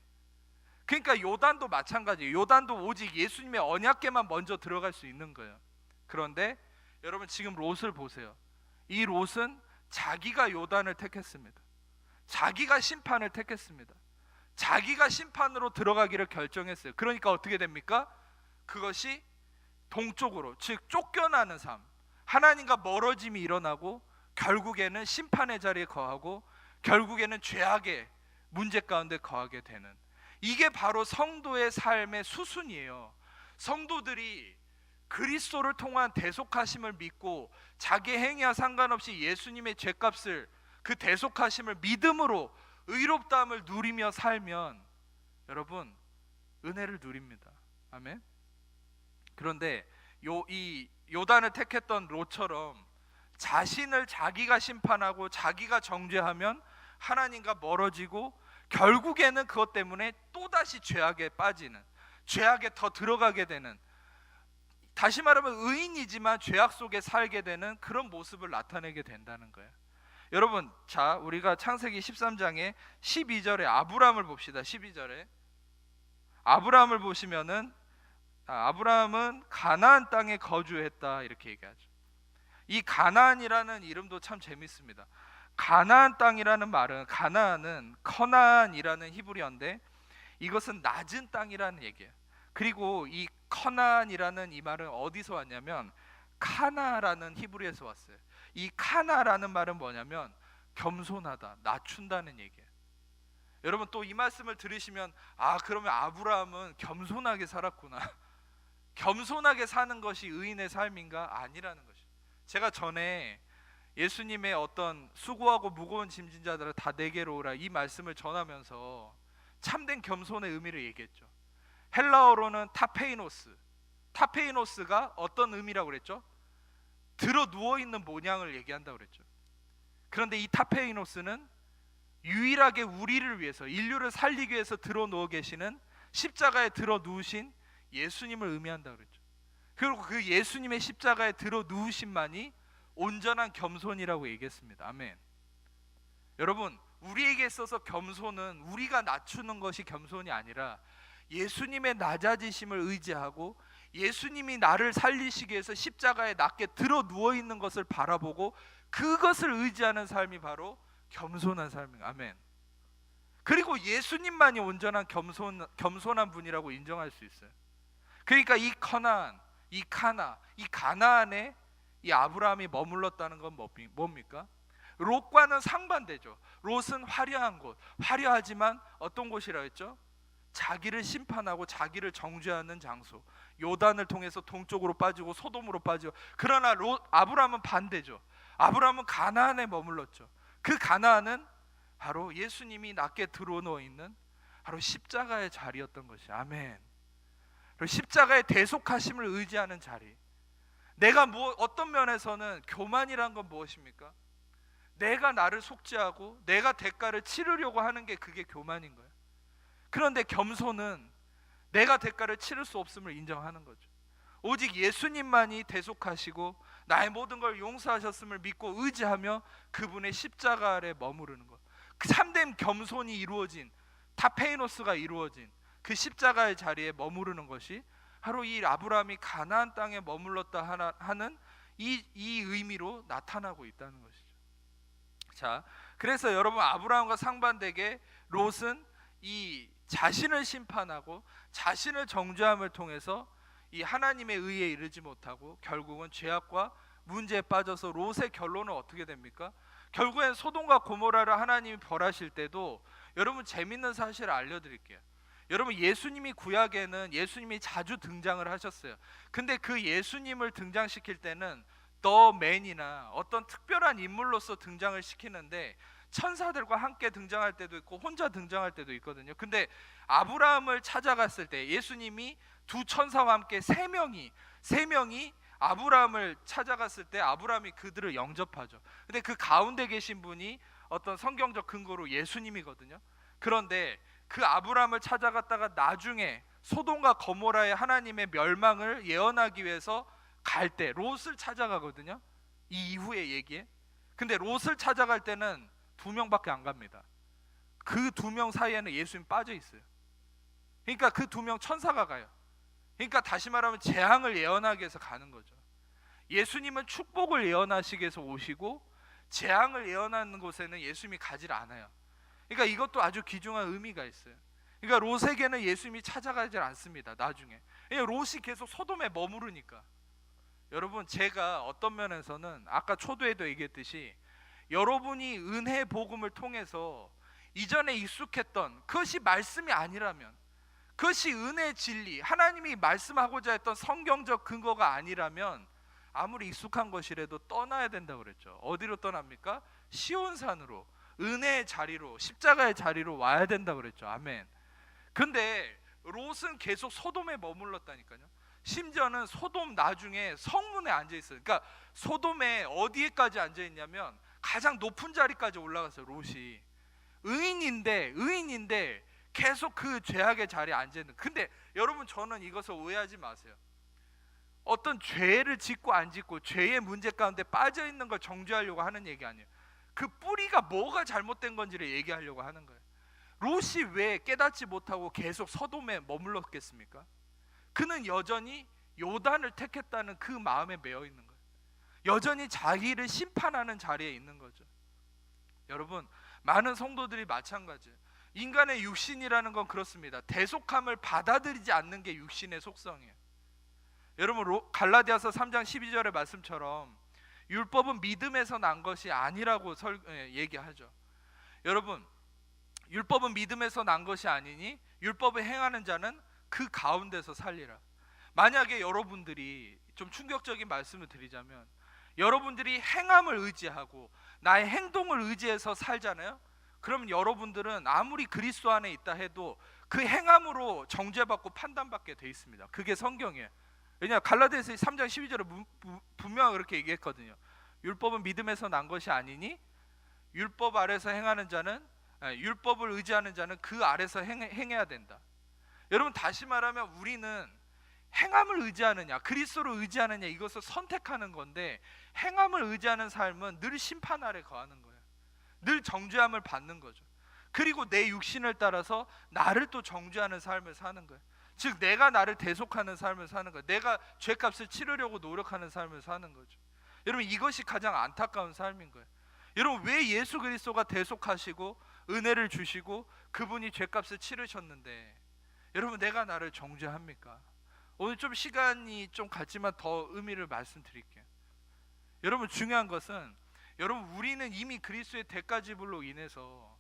그러니까 요단도 마찬가지예요. 요단도 오직 예수님의 언약궤만 먼저 들어갈 수 있는 거예요. 그런데 여러분 지금 롯을 보세요. 이 롯은 자기가 요단을 택했습니다. 자기가 심판을 택했습니다. 자기가 심판으로 들어가기를 결정했어요. 그러니까 어떻게 됩니까? 그것이 동쪽으로, 즉 쫓겨나는 삶, 하나님과 멀어짐이 일어나고 결국에는 심판의 자리에 거하고 결국에는 죄악의 문제 가운데 거하게 되는, 이게 바로 성도의 삶의 수순이에요. 성도들이 그리스도를 통한 대속하심을 믿고 자기 행위와 상관없이 예수님의 죄값을, 그 대속하심을 믿음으로 의롭다함을 누리며 살면 여러분 은혜를 누립니다. 아멘. 그런데 이 요단을 택했던 롯처럼 자신을 자기가 심판하고 자기가 정죄하면 하나님과 멀어지고 결국에는 그것 때문에 또다시 죄악에 빠지는, 죄악에 더 들어가게 되는, 다시 말하면 의인이지만 죄악 속에 살게 되는 그런 모습을 나타내게 된다는 거예요. 여러분, 자, 우리가 창세기 13장에 12절에 아브라함을 봅시다. 12절에 아브라함을 보시면은 아브라함은 가나안 땅에 거주했다 이렇게 얘기하죠. 이 가나안이라는 이름도 참 재밌습니다. 가나안 땅이라는 말은, 가나안은 커나안이라는 히브리어인데 이것은 낮은 땅이라는 얘기예요. 그리고 이 커나안이라는 이 말은 어디서 왔냐면 카나라는 히브리에서 왔어요. 이 카나라는 말은 뭐냐면 겸손하다, 낮춘다는 얘기예요. 여러분 또 이 말씀을 들으시면 그러면 아브라함은 겸손하게 살았구나 겸손하게 사는 것이 의인의 삶인가? 아니라는 것이죠. 제가 전에 예수님의 어떤 수고하고 무거운 짐진 자들을 다 내게로 오라 이 말씀을 전하면서 참된 겸손의 의미를 얘기했죠. 헬라어로는 타페이노스가 어떤 의미라고 그랬죠? 들어 누워있는 모양을 얘기한다고 그랬죠. 그런데 이 타페이노스는 유일하게 우리를 위해서, 인류를 살리기 위해서 들어 누워 계시는, 십자가에 들어 누우신 예수님을 의미한다고 그랬죠. 그리고 그 예수님의 십자가에 들어 누우심만이 온전한 겸손이라고 얘기했습니다. 아멘. 여러분, 우리에게 있어서 겸손은 우리가 낮추는 것이 겸손이 아니라 예수님의 낮아지심을 의지하고 예수님이 나를 살리시기 위해서 십자가에 낮게 들어 누워 있는 것을 바라보고 그것을 의지하는 삶이 바로 겸손한 삶입니다. 아멘. 그리고 예수님만이 온전한 겸손한 분이라고 인정할 수 있어요. 그러니까 이 가나안에 이 아브라함이 머물렀다는 건 뭡니까? 롯과는 상반되죠. 롯은 화려한 곳, 화려하지만 어떤 곳이라 했죠? 자기를 심판하고 자기를 정죄하는 장소. 요단을 통해서 동쪽으로 빠지고 소돔으로 빠지고. 그러나 아브라함은 반대죠. 아브라함은 가나안에 머물렀죠. 그 가나안은 바로 예수님이 낮게 들어누워 있는 바로 십자가의 자리였던 것이. 아멘. 십자가의 대속하심을 의지하는 자리. 내가 어떤 면에서는 교만이란 건 무엇입니까? 내가 나를 속죄하고 내가 대가를 치르려고 하는 게 그게 교만인 거예요. 그런데 겸손은 내가 대가를 치를 수 없음을 인정하는 거죠. 오직 예수님만이 대속하시고 나의 모든 걸 용서하셨음을 믿고 의지하며 그분의 십자가 아래 머무르는 것. 그 참된 겸손이 이루어진, 타페이노스가 이루어진 그 십자가의 자리에 머무르는 것이 바로 이 아브라함이 가나안 땅에 머물렀다 하는 이 의미로 나타나고 있다는 것이죠. 자, 그래서 여러분, 아브라함과 상반되게 롯은 이 자신을 심판하고 자신을 정죄함을 통해서 이 하나님의 의에 이르지 못하고 결국은 죄악과 문제에 빠져서 롯의 결론은 어떻게 됩니까? 결국엔 소돔과 고모라를 하나님이 벌하실 때도, 여러분 재밌는 사실을 알려드릴게요. 여러분, 예수님이 구약에는 예수님이 자주 등장을 하셨어요. 근데 그 예수님을 등장시킬 때는 더 맨이나 어떤 특별한 인물로서 등장을 시키는데 천사들과 함께 등장할 때도 있고 혼자 등장할 때도 있거든요. 근데 아브라함을 찾아갔을 때 예수님이 두 천사와 함께 세 명이 아브라함을 찾아갔을 때 아브라함이 그들을 영접하죠. 근데 그 가운데 계신 분이 어떤 성경적 근거로 예수님이거든요. 그런데 그 아브라함을 찾아갔다가 나중에 소돔과 고모라의 하나님의 멸망을 예언하기 위해서 갈 때 롯을 찾아가거든요. 이 이후의 얘기에. 근데 롯을 찾아갈 때는 2명밖에 안 갑니다. 그 2명 사이에는 예수님 빠져 있어요. 그러니까 그 2명 천사가 가요. 그러니까 다시 말하면 재앙을 예언하기 위해서 가는 거죠. 예수님은 축복을 예언하시기 위해서 오시고 재앙을 예언하는 곳에는 예수님이 가질 않아요. 그러니까 이것도 아주 귀중한 의미가 있어요. 그러니까 롯에게는 예수님이 찾아가지 않습니다. 나중에. 롯이 계속 소돔에 머무르니까. 여러분, 제가 어떤 면에서는 아까 초도에도 얘기했듯이 여러분이 은혜 복음을 통해서 이전에 익숙했던 그것이 말씀이 아니라면, 그것이 은혜의 진리, 하나님이 말씀하고자 했던 성경적 근거가 아니라면 아무리 익숙한 것이라도 떠나야 된다고 그랬죠. 어디로 떠납니까? 시온산으로, 은혜의 자리로, 십자가의 자리로 와야 된다고 그랬죠. 아멘. 근데 롯은 계속 소돔에 머물렀다니까요. 심지어는 소돔 나중에 성문에 앉아 있어요. 그러니까 소돔에 어디에까지 앉아 있냐면 가장 높은 자리까지 올라갔어요. 롯이 의인인데 계속 그 죄악의 자리에 앉아 있는. 근데 여러분, 저는 이것을 오해하지 마세요. 어떤 죄를 짓고 안 짓고 죄의 문제 가운데 빠져 있는 걸 정죄하려고 하는 얘기 아니에요. 그 뿌리가 뭐가 잘못된 건지를 얘기하려고 하는 거예요. 롯이 왜 깨닫지 못하고 계속 소돔에 머물렀겠습니까? 그는 여전히 요단을 택했다는 그 마음에 매여 있는 거예요. 여전히 자기를 심판하는 자리에 있는 거죠. 여러분, 많은 성도들이 마찬가지예요. 인간의 육신이라는 건 그렇습니다. 대속함을 받아들이지 않는 게 육신의 속성이에요. 여러분, 갈라디아서 3장 12절의 말씀처럼 율법은 믿음에서 난 것이 아니라고 얘기하죠. 여러분, 율법은 믿음에서 난 것이 아니니 율법을 행하는 자는 그 가운데서 살리라. 만약에 여러분들이 좀 충격적인 말씀을 드리자면, 여러분들이 행함을 의지하고 나의 행동을 의지해서 살잖아요. 그럼 여러분들은 아무리 그리스도 안에 있다 해도 그 행함으로 정죄받고 판단받게 돼 있습니다. 그게 성경이에요. 왜냐, 갈라디아서 3장 12절에 분명히 그렇게 얘기했거든요. 율법은 믿음에서 난 것이 아니니 율법 아래서 행하는 자는, 율법을 의지하는 자는 그 아래서 행해야 된다. 여러분, 다시 말하면 우리는 행함을 의지하느냐 그리스도를 의지하느냐 이것을 선택하는 건데, 행함을 의지하는 삶은 늘 심판 아래 거하는 거예요. 늘 정죄함을 받는 거죠. 그리고 내 육신을 따라서 나를 또 정죄하는 삶을 사는 거예요. 즉 내가 나를 대속하는 삶을 사는 거예요. 내가 죄값을 치르려고 노력하는 삶을 사는 거죠. 여러분, 이것이 가장 안타까운 삶인 거예요. 여러분, 왜 예수 그리스도가 대속하시고 은혜를 주시고 그분이 죄값을 치르셨는데 여러분 내가 나를 정죄합니까? 오늘 좀 시간이 좀 갔지만 더 의미를 말씀드릴게요. 여러분, 중요한 것은, 여러분 우리는 이미 그리스도의 대가지불로 인해서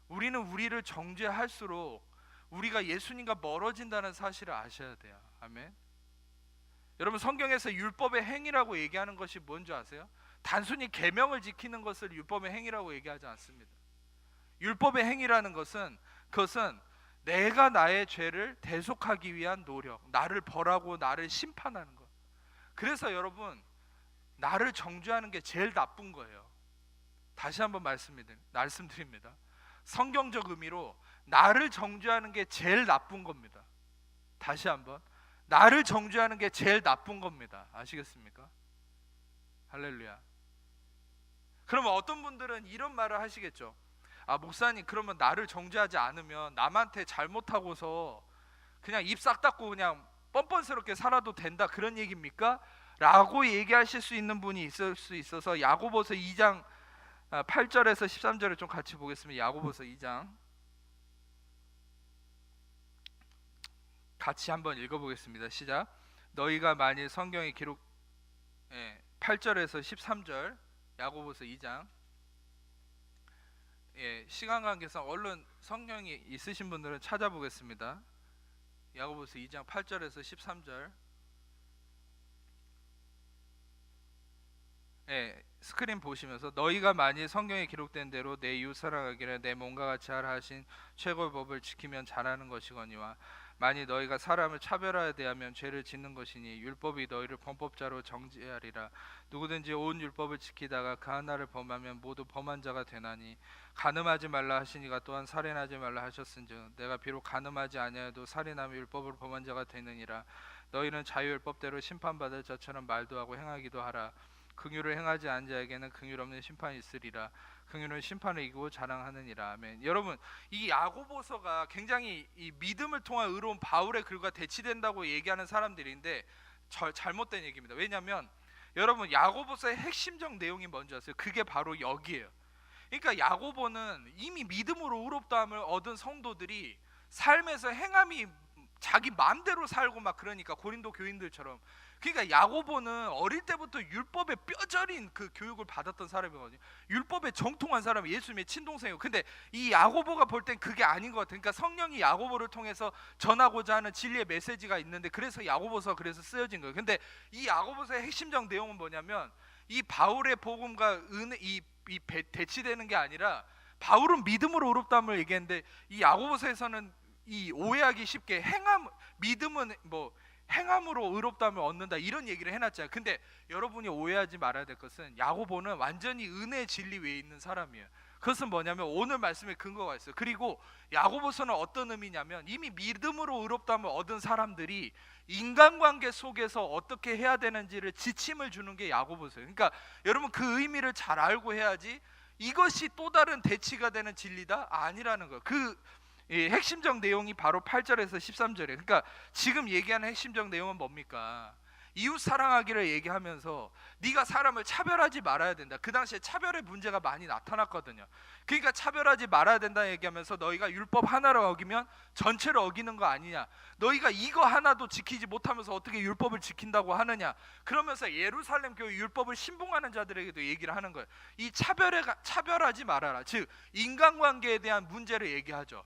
우리는 우리를 정죄할수록 우리가 예수님과 멀어진다는 사실을 아셔야 돼요. 아멘. 여러분, 성경에서 율법의 행위라고 얘기하는 것이 뭔지 아세요? 단순히 계명을 지키는 것을 율법의 행위라고 얘기하지 않습니다. 율법의 행위라는 것은, 그것은 내가 나의 죄를 대속하기 위한 노력, 나를 벌하고 나를 심판하는 것. 그래서 여러분, 나를 정죄하는 게 제일 나쁜 거예요. 다시 한번 말씀드립니다. 성경적 의미로 나를 정죄하는 게 제일 나쁜 겁니다. 다시 한번, 나를 정죄하는 게 제일 나쁜 겁니다. 아시겠습니까? 할렐루야. 그러면 어떤 분들은 이런 말을 하시겠죠. 아, 목사님, 그러면 나를 정죄하지 않으면 남한테 잘못하고서 그냥 입 싹 닫고 그냥 뻔뻔스럽게 살아도 된다, 그런 얘기입니까? 라고 얘기하실 수 있는 분이 있을 수 있어서 야고보서 2장 8절에서 13절을 좀 같이 보겠습니다. 야고보서 2장 같이 한번 읽어보겠습니다. 시작. 너희가 만일 성경에 기록 8절에서 13절, 야고보서 2장. 시간 관계상 얼른 성경이 있으신 분들은 찾아보겠습니다. 야고보서 2장 8절에서 13절. 스크린 보시면서, 너희가 만일 성경에 기록된 대로 내 이웃 사랑하기를 내 몸과 같이 하라 하신 최고의 법을 지키면 잘하는 것이거니와, 만일 너희가 사람을 차별하여 대하면 죄를 짓는 것이니 율법이 너희를 범법자로 정죄하리라. 누구든지 온 율법을 지키다가 그 하나를 범하면 모두 범한 자가 되나니, 간음하지 말라 하시니가 또한 살인하지 말라 하셨은즉 내가 비록 간음하지 아니하여도 살인하며 율법을 범한 자가 되느니라. 너희는 자유율법대로 심판받을 자처럼 말도 하고 행하기도 하라. 긍휼을 행하지 않은 자에게는 긍휼 없는 심판이 있으리라. 긍휼은 심판을 이기고 자랑하느니라. 아멘. 여러분, 이 야고보서가 굉장히 이 믿음을 통한 의로운 바울의 글과 대치된다고 얘기하는 사람들인데 잘못된 얘기입니다. 왜냐하면 여러분, 야고보서의 핵심적 내용이 뭔지 아세요? 그게 바로 여기에요. 그러니까 야고보는 이미 믿음으로 의롭다함을 얻은 성도들이 삶에서 행함이 자기 마음대로 살고 막 그러니까, 고린도 교인들처럼. 그러니까 야고보는 어릴 때부터 율법에 뼈저린 그 교육을 받았던 사람이거든요. 율법에 정통한 사람이 예수님의 친동생이고, 근데 이 야고보가 볼 땐 그게 아닌 것 같아요. 그러니까 성령이 야고보를 통해서 전하고자 하는 진리의 메시지가 있는데, 그래서 야고보서가 그래서 쓰여진 거예요. 근데 이 야고보서의 핵심적 내용은 뭐냐면, 이 바울의 복음과 은혜, 이 대치되는 게 아니라, 바울은 믿음으로 의롭다함을 얘기했는데 이 야고보서에서는 이 오해하기 쉽게 믿음은 뭐 행함으로 의롭다함을 얻는다, 이런 얘기를 해놨잖아요. 근데 여러분이 오해하지 말아야 될 것은, 야고보는 완전히 은혜의 진리 위에 있는 사람이에요. 그것은 뭐냐면 오늘 말씀에 근거가 있어요. 그리고 야고보서는 어떤 의미냐면, 이미 믿음으로 의롭다함을 얻은 사람들이 인간관계 속에서 어떻게 해야 되는지를 지침을 주는 게 야고보서예요. 그러니까 여러분, 그 의미를 잘 알고 해야지 이것이 또 다른 대치가 되는 진리다? 아니라는 거예요. 핵심적 내용이 바로 8절에서 13절이에요. 그러니까 지금 얘기하는 핵심적 내용은 뭡니까? 이웃 사랑하기를 얘기하면서 네가 사람을 차별하지 말아야 된다. 그 당시에 차별의 문제가 많이 나타났거든요. 그러니까 차별하지 말아야 된다 얘기하면서, 너희가 율법 하나를 어기면 전체를 어기는 거 아니냐, 너희가 이거 하나도 지키지 못하면서 어떻게 율법을 지킨다고 하느냐, 그러면서 예루살렘 교회 율법을 신봉하는 자들에게도 얘기를 하는 거예요. 이 차별하지 말아라, 즉 인간관계에 대한 문제를 얘기하죠.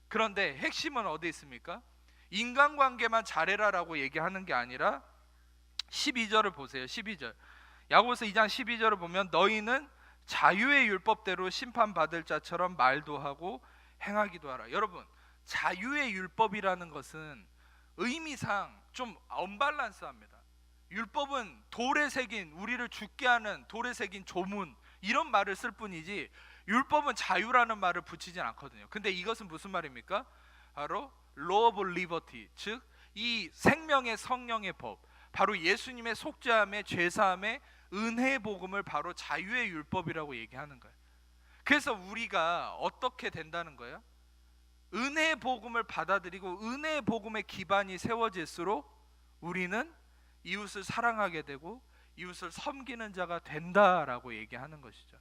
그런데 핵심은 어디 있습니까? 인간관계만 잘해라라고 얘기하는 게 아니라 12절을 보세요. 12절. 야고보서 2장 12절을 보면 너희는 자유의 율법대로 심판받을 자처럼 말도 하고 행하기도 하라. 여러분, 자유의 율법이라는 것은 의미상 좀 언밸런스합니다. 율법은 돌에 새긴, 우리를 죽게 하는 돌에 새긴 조문, 이런 말을 쓸 뿐이지 율법은 자유라는 말을 붙이진 않거든요. 근데 이것은 무슨 말입니까? 바로 law of liberty, 즉 이 생명의 성령의 법, 바로 예수님의 속죄함의 죄사함의 은혜의 복음을 바로 자유의 율법이라고 얘기하는 거예요. 그래서 우리가 어떻게 된다는 거예요? 은혜의 복음을 받아들이고 은혜의 복음의 기반이 세워질수록 우리는 이웃을 사랑하게 되고 이웃을 섬기는 자가 된다라고 얘기하는 것이죠.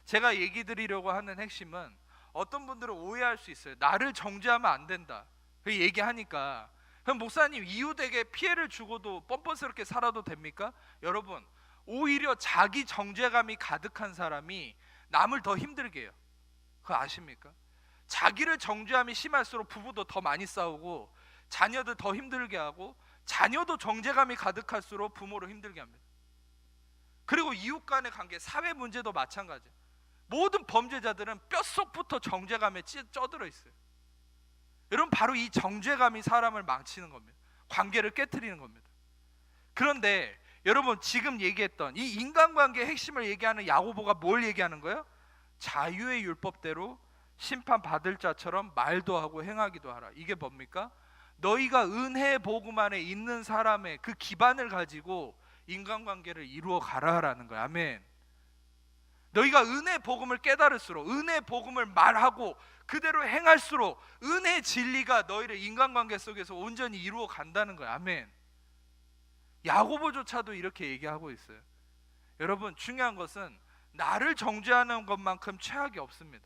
제가 얘기 드리려고 하는 핵심은, 어떤 분들은 오해할 수 있어요. 나를 정죄하면 안 된다, 그 얘기하니까 그럼 목사님 이웃에게 피해를 주고도 뻔뻔스럽게 살아도 됩니까? 여러분, 오히려 자기 정죄감이 가득한 사람이 남을 더 힘들게 해요. 그거 아십니까? 자기를 정죄함이 심할수록 부부도 더 많이 싸우고 자녀들 더 힘들게 하고, 자녀도 정죄감이 가득할수록 부모를 힘들게 합니다. 그리고 이웃 간의 관계, 사회 문제도 마찬가지예요. 모든 범죄자들은 뼛속부터 정죄감에 쪄들어 있어요. 여러분, 바로 이 정죄감이 사람을 망치는 겁니다. 관계를 깨트리는 겁니다. 그런데 여러분, 지금 얘기했던 이 인간관계의 핵심을 얘기하는 야고보가 뭘 얘기하는 거예요? 자유의 율법대로 심판받을 자처럼 말도 하고 행하기도 하라. 이게 뭡니까? 너희가 은혜의 복음 안에 있는 사람의 그 기반을 가지고 인간관계를 이루어 가라라는 거야. 아멘. 너희가 은혜의 복음을 깨달을수록, 은혜의 복음을 말하고 그대로 행할수록 은혜의 진리가 너희를 인간관계 속에서 온전히 이루어 간다는 거야. 아멘. 야고보조차도 이렇게 얘기하고 있어요. 여러분, 중요한 것은 나를 정죄하는 것만큼 최악이 없습니다.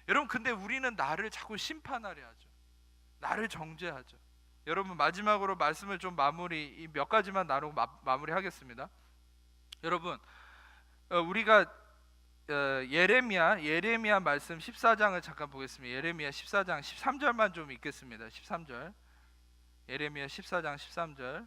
여러분, 근데 우리는 나를 자꾸 심판하려 하죠. 나를 정죄하죠. 여러분, 마지막으로 말씀을 좀 몇 가지만 나누고 마무리하겠습니다. 여러분, 우리가 예레미야 말씀 14장을 잠깐 보겠습니다. 예레미야 14장 13절만 좀 읽겠습니다. 13절. 예레미야 14장 13절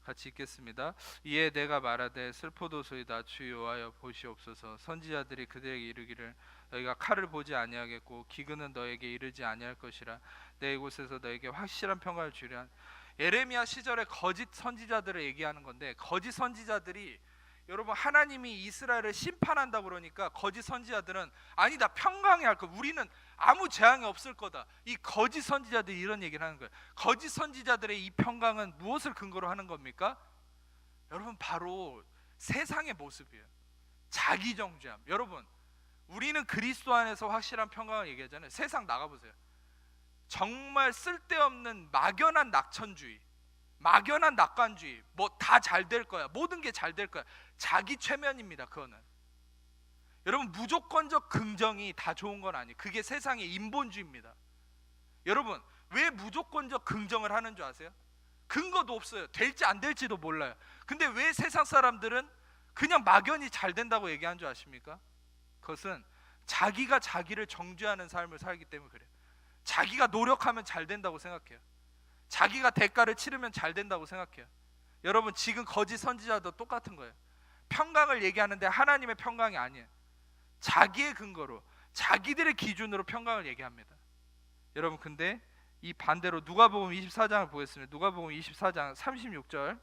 같이 읽겠습니다. 이에 내가 말하되 슬포도소이다. 주 여호와여 보시옵소서. 선지자들이 그들에게 이르기를 너희가 칼을 보지 아니하겠고 기근은 너에게 이르지 아니할 것이라. 내 이곳에서 너에게 확실한 평강을 주리라. 예레미야 시절에 거짓 선지자들을 얘기하는 건데, 거짓 선지자들이, 여러분, 하나님이 이스라엘을 심판한다고 그러니까 거짓 선지자들은 아니다, 평강이 할 거, 우리는 아무 재앙이 없을 거다. 이 거짓 선지자들이 이런 얘기를 하는 거예요. 거짓 선지자들의 이 평강은 무엇을 근거로 하는 겁니까? 여러분, 바로 세상의 모습이에요. 자기 정죄함. 여러분, 우리는 그리스도 안에서 확실한 평강을 얘기하잖아요. 세상 나가보세요. 정말 쓸데없는 막연한 낙천주의, 막연한 낙관주의, 뭐 다 잘 될 거야, 모든 게 잘 될 거야, 자기 최면입니다. 그거는. 여러분, 무조건적 긍정이 다 좋은 건 아니에요. 그게 세상의 인본주의입니다. 여러분, 왜 무조건적 긍정을 하는 줄 아세요? 근거도 없어요. 될지 안 될지도 몰라요. 근데 왜 세상 사람들은 그냥 막연히 잘 된다고 얘기하는 줄 아십니까? 그것은 자기가 자기를 정죄하는 삶을 살기 때문에 그래요. 자기가 노력하면 잘 된다고 생각해요. 자기가 대가를 치르면 잘 된다고 생각해요. 여러분, 지금 거짓 선지자도 똑같은 거예요. 평강을 얘기하는데 하나님의 평강이 아니에요. 자기의 근거로, 자기들의 기준으로 평강을 얘기합니다. 여러분, 근데 이 반대로 누가복음 24장을 보겠습니다. 누가복음 24장 36절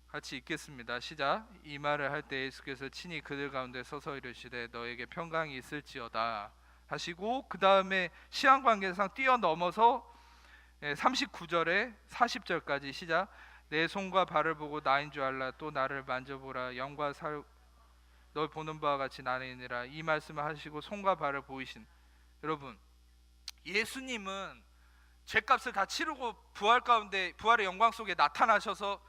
같이 읽겠습니다. 시작. 이 말을 할 때 예수께서 친히 그들 가운데 서서 이르시되 너에게 평강이 있을지어다 하시고, 그 다음에 시한관계상 뛰어넘어서 39절에 40절까지 시작. 내 손과 발을 보고 나인 줄 알라. 또 나를 만져보라. 영과 살 너 보는 바와 같이 나는이니라. 이 말씀을 하시고 손과 발을 보이신. 여러분, 예수님은 죄값을 다 치르고 부활 가운데, 부활의 영광 속에 나타나셔서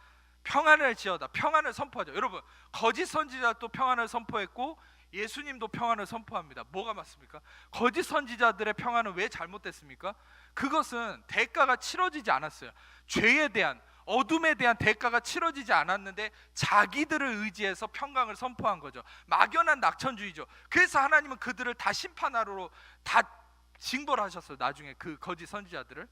평안을 지어다, 평안을 선포하죠. 여러분, 거짓 선지자도 평안을 선포했고 예수님도 평안을 선포합니다. 뭐가 맞습니까? 거짓 선지자들의 평안은 왜 잘못됐습니까? 그것은 대가가 치러지지 않았어요. 죄에 대한, 어둠에 대한 대가가 치러지지 않았는데 자기들을 의지해서 평강을 선포한 거죠. 막연한 낙천주의죠. 그래서 하나님은 그들을 다 심판하러 다 징벌하셨어요. 나중에 그 거짓 선지자들을.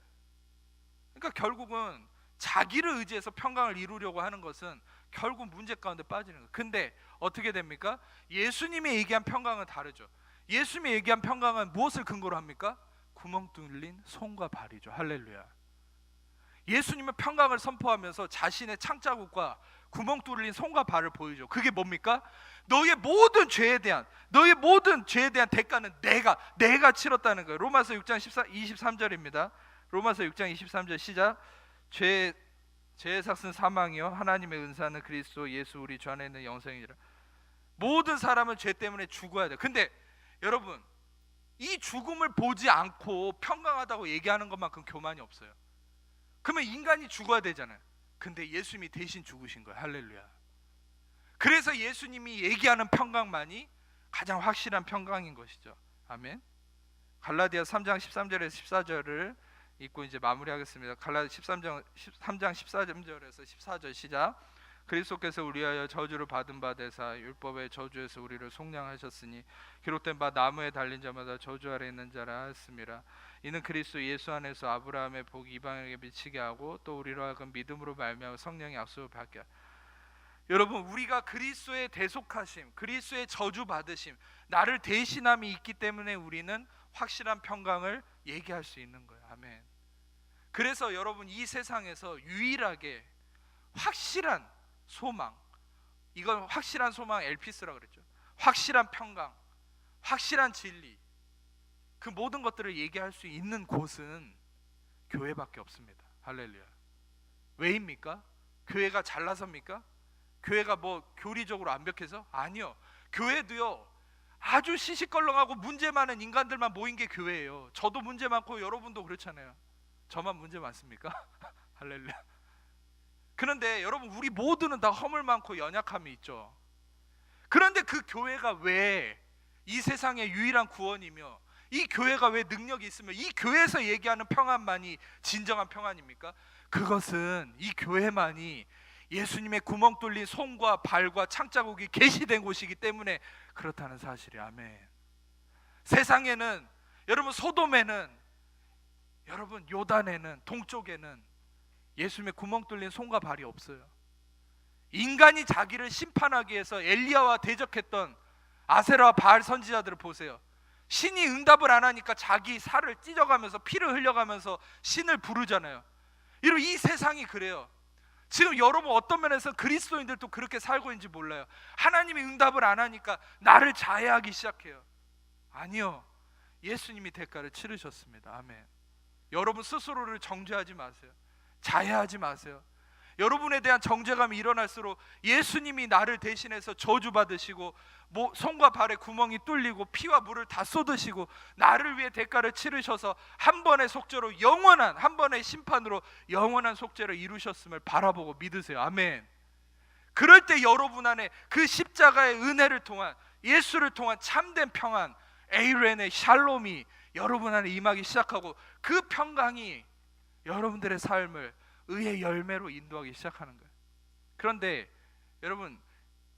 그러니까 결국은 자기를 의지해서 평강을 이루려고 하는 것은 결국 문제 가운데 빠지는 거예요. 근데 어떻게 됩니까? 예수님이 얘기한 평강은 다르죠. 예수님이 얘기한 평강은 무엇을 근거로 합니까? 구멍 뚫린 손과 발이죠. 할렐루야. 예수님은 평강을 선포하면서 자신의 창자국과 구멍 뚫린 손과 발을 보이죠. 그게 뭡니까? 너의 모든 죄에 대한 대가는 내가 치렀다는 거예요. 로마서 6장 23절입니다. 로마서 6장 23절 시작. 죄의 삭은 사망이요 하나님의 은사는 그리스도 예수 우리 주 안에 있는 영생이라. 모든 사람은 죄 때문에 죽어야 돼요. 근데 여러분, 이 죽음을 보지 않고 평강하다고 얘기하는 것만큼 교만이 없어요. 그러면 인간이 죽어야 되잖아요. 근데 예수님이 대신 죽으신 거예요. 할렐루야. 그래서 예수님이 얘기하는 평강만이 가장 확실한 평강인 것이죠. 아멘. 갈라디아 3장 13절에서 14절을 읽고 이제 마무리하겠습니다. 갈라디아 3장 13절에서 14절 시작. 그리스도께서 우리하여 저주를 받은 바 되사 율법의 저주에서 우리를 속량하셨으니 기록된 바 나무에 달린 자마다 저주 아래 있는 자라 하였습니다. 이는 그리스도 예수 안에서 아브라함의 복이 이방인에게 미치게 하고 또 우리로 하여금 믿음으로 말미암아 성령의 약속을 받게 하라. 여러분, 우리가 그리스도의 대속하심, 그리스도의 저주 받으심, 나를 대신함이 있기 때문에 우리는 확실한 평강을 얘기할 수 있는 거예요. 아멘. 그래서 여러분, 이 세상에서 유일하게 확실한 소망, 이건 확실한 소망 엘피스라고 그랬죠. 확실한 평강, 확실한 진리, 그 모든 것들을 얘기할 수 있는 곳은 교회밖에 없습니다. 할렐루야. 왜입니까? 교회가 잘나섭니까? 교회가 뭐 교리적으로 완벽해서? 아니요. 교회도요, 아주 시시껄렁하고 문제 많은 인간들만 모인 게 교회예요. 저도 문제 많고 여러분도 그렇잖아요. 저만 문제 많습니까? 할렐루야. 그런데 여러분, 우리 모두는 다 허물 많고 연약함이 있죠. 그런데 그 교회가 왜 이 세상의 유일한 구원이며 이 교회가 왜 능력이 있으며 이 교회에서 얘기하는 평안만이 진정한 평안입니까? 그것은 이 교회만이 예수님의 구멍 뚫린 손과 발과 창자국이 계시된 곳이기 때문에 그렇다는 사실이. 아멘. 세상에는, 여러분, 소돔에는, 여러분, 요단에는, 동쪽에는 예수님의 구멍 뚫린 손과 발이 없어요. 인간이 자기를 심판하기 위해서 엘리야와 대적했던 아세라와 바알 선지자들을 보세요. 신이 응답을 안 하니까 자기 살을 찢어가면서 피를 흘려가면서 신을 부르잖아요. 이 세상이 그래요. 지금 여러분 어떤 면에서 그리스도인들도 그렇게 살고 있는지 몰라요. 하나님이 응답을 안 하니까 나를 자해하기 시작해요. 아니요, 예수님이 대가를 치르셨습니다. 아멘. 여러분 스스로를 정죄하지 마세요. 자해하지 마세요. 여러분에 대한 정죄감이 일어날수록 예수님이 나를 대신해서 저주받으시고 손과 발에 구멍이 뚫리고 피와 물을 다 쏟으시고 나를 위해 대가를 치르셔서 한 번의 속죄로 한 번의 심판으로 영원한 속죄를 이루셨음을 바라보고 믿으세요. 아멘. 그럴 때 여러분 안에 그 십자가의 은혜를 통한, 예수를 통한 참된 평안, 에이렌의 샬롬이 여러분 안에 임하기 시작하고 그 평강이 여러분들의 삶을 의의 열매로 인도하기 시작하는 거예요. 그런데 여러분,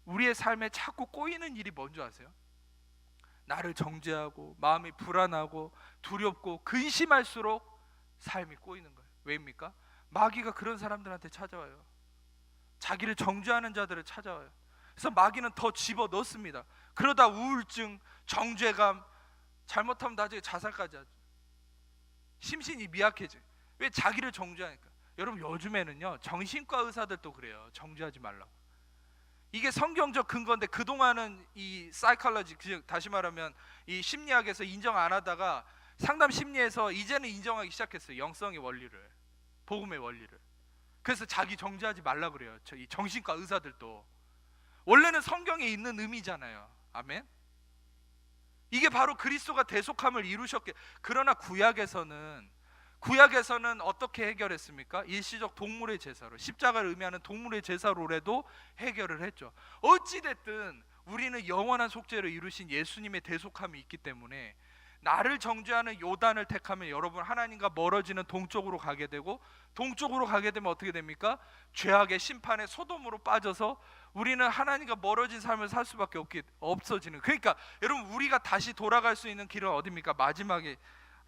우리의 삶에 자꾸 꼬이는 일이 뭔지 아세요? 나를 정죄하고 마음이 불안하고 두렵고 근심할수록 삶이 꼬이는 거예요. 왜입니까? 마귀가 그런 사람들한테 찾아와요. 자기를 정죄하는 자들을 찾아와요. 그래서 마귀는 더 집어넣습니다. 그러다 우울증, 정죄감, 잘못하면 나중에 자살까지 하죠. 심신이 미약해져. 왜? 자기를 정죄하니까. 여러분, 요즘에는요, 정신과 의사들도 그래요. 정죄하지 말라고. 이게 성경적 근거인데 그동안은 이 사이콜로지, 다시 말하면 이 심리학에서 인정 안 하다가 상담 심리에서 이제는 인정하기 시작했어요. 영성의 원리를, 복음의 원리를. 그래서 자기 정죄하지 말라 그래요. 이 정신과 의사들도. 원래는 성경에 있는 의미잖아요. 아멘. 이게 바로 그리스도가 대속함을 이루셨게. 그러나 구약에서는 어떻게 해결했습니까? 일시적 동물의 제사로, 십자가를 의미하는 동물의 제사로라도 해결을 했죠. 어찌됐든 우리는 영원한 속죄를 이루신 예수님의 대속함이 있기 때문에 나를 정죄하는 요단을 택하면 여러분 하나님과 멀어지는 동쪽으로 가게 되고, 동쪽으로 가게 되면 어떻게 됩니까? 죄악의 심판의 소돔으로 빠져서 우리는 하나님과 멀어진 삶을 살 수밖에 없어지는. 그러니까 여러분, 우리가 다시 돌아갈 수 있는 길은 어디입니까? 마지막에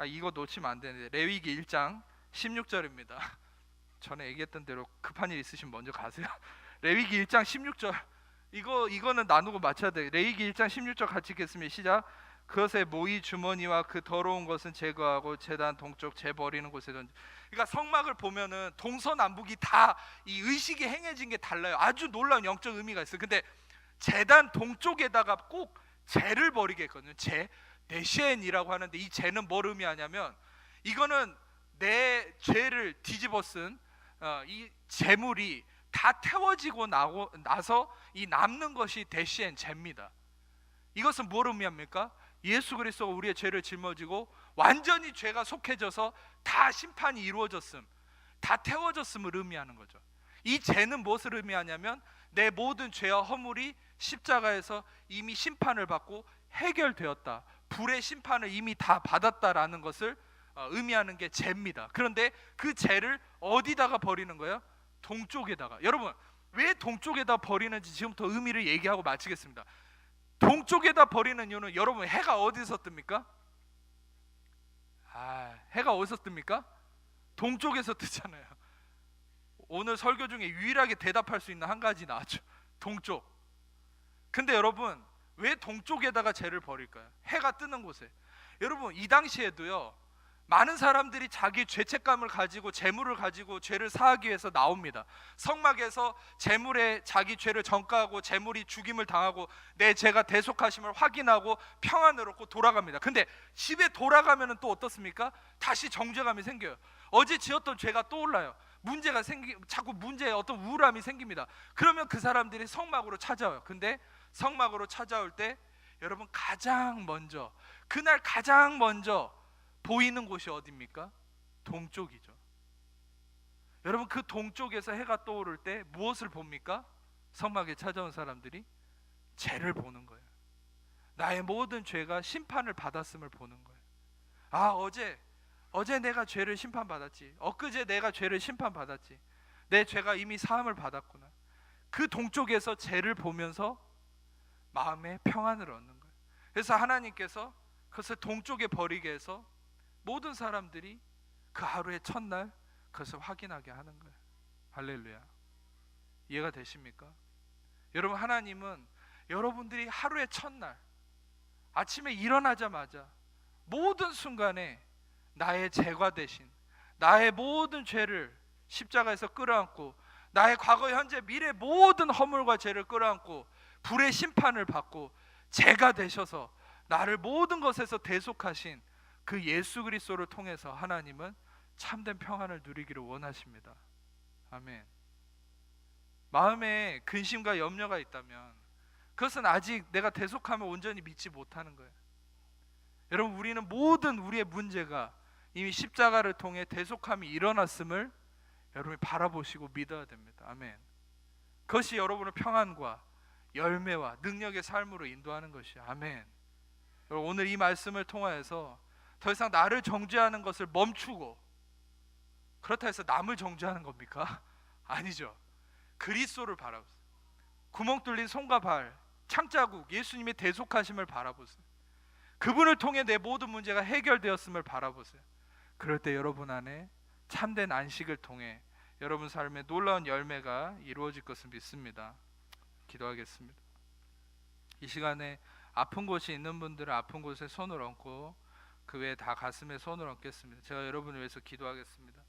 이거 놓치면 안 되는데 레위기 1장 16절입니다. 전에 얘기했던 대로 급한 일 있으시면 먼저 가세요. 레위기 1장 16절 이거는 나누고 맞춰야 돼. 레위기 1장 16절 같이 읽겠습니다. 시작. 그것의 모이 주머니와 그 더러운 것은 제거하고 제단 동쪽 재 버리는 곳에 던져. 그러니까 성막을 보면은 동서남북이 다 이 의식이 행해진 게 달라요. 아주 놀라운 영적 의미가 있어요. 근데 제단 동쪽에다가 꼭 재를 버리게 했거든요. 재, 네시엔이라고 하는데 이 재는 뭘 의미하냐면 이거는 내 죄를 뒤집어 쓴 이 재물이 다 태워지고 나서 이 남는 것이 대시엔 재입니다. 이것은 뭘 의미합니까? 예수 그리스도가 우리의 죄를 짊어지고 완전히 죄가 속해져서 다 심판이 이루어졌음, 다 태워졌음을 의미하는 거죠. 이 죄는 무엇을 의미하냐면 내 모든 죄와 허물이 십자가에서 이미 심판을 받고 해결되었다, 불의 심판을 이미 다 받았다라는 것을 의미하는 게 죄입니다. 그런데 그 죄를 어디다가 버리는 거예요? 동쪽에다가. 여러분, 왜 동쪽에다 버리는지 지금부터 의미를 얘기하고 마치겠습니다. 동쪽에다 버리는 이유는 여러분 해가 어디서 뜹니까? 해가 어디서 뜹니까? 동쪽에서 뜨잖아요. 오늘 설교 중에 유일하게 대답할 수 있는 한 가지 나왔죠. 동쪽. 근데 여러분 왜 동쪽에다가 죄를 버릴까요? 해가 뜨는 곳에. 여러분 이 당시에도요 많은 사람들이 자기 죄책감을 가지고 재물을 가지고 죄를 사하기 위해서 나옵니다. 성막에서 재물에 자기 죄를 전가하고 재물이 죽임을 당하고 내 죄가 대속하심을 확인하고 평안을 얻고 돌아갑니다. 근데 집에 돌아가면 또 어떻습니까? 다시 정죄감이 생겨요. 어제 지었던 죄가 떠올라요. 문제가 자꾸 문제에 어떤 우울함이 생깁니다. 그러면 그 사람들이 성막으로 찾아와요. 근데 성막으로 찾아올 때 여러분 그날 가장 먼저 보이는 곳이 어디입니까? 동쪽이죠. 여러분 그 동쪽에서 해가 떠오를 때 무엇을 봅니까? 성막에 찾아온 사람들이 죄를 보는 거예요. 나의 모든 죄가 심판을 받았음을 보는 거예요. 어제 내가 죄를 심판받았지. 엊그제 내가 죄를 심판받았지. 내 죄가 이미 사함을 받았구나. 그 동쪽에서 죄를 보면서 마음의 평안을 얻는 거예요. 그래서 하나님께서 그것을 동쪽에 버리게 해서 모든 사람들이 그 하루의 첫날 그것을 확인하게 하는 거예요. 할렐루야. 이해가 되십니까? 여러분 하나님은 여러분들이 하루의 첫날 아침에 일어나자마자 모든 순간에 나의 죄가 대신 나의 모든 죄를 십자가에서 끌어안고 나의 과거 현재 미래 모든 허물과 죄를 끌어안고 불의 심판을 받고 죄가 되셔서 나를 모든 것에서 대속하신 그 예수 그리스도를 통해서 하나님은 참된 평안을 누리기를 원하십니다. 아멘. 마음에 근심과 염려가 있다면 그것은 아직 내가 대속함을 온전히 믿지 못하는 거예요. 여러분 우리는 모든 우리의 문제가 이미 십자가를 통해 대속함이 일어났음을 여러분이 바라보시고 믿어야 됩니다. 아멘. 그것이 여러분의 평안과 열매와 능력의 삶으로 인도하는 것이에요. 아멘. 여러분 오늘 이 말씀을 통하여서 더 이상 나를 정죄하는 것을 멈추고, 그렇다 해서 남을 정죄하는 겁니까? 아니죠. 그리스도를 바라보세요. 구멍 뚫린 손과 발, 창자국, 예수님의 대속하심을 바라보세요. 그분을 통해 내 모든 문제가 해결되었음을 바라보세요. 그럴 때 여러분 안에 참된 안식을 통해 여러분 삶에 놀라운 열매가 이루어질 것을 믿습니다. 기도하겠습니다. 이 시간에 아픈 곳이 있는 분들은 아픈 곳에 손을 얹고 그 외에 다 가슴에 손을 얹겠습니다. 제가 여러분을 위해서 기도하겠습니다.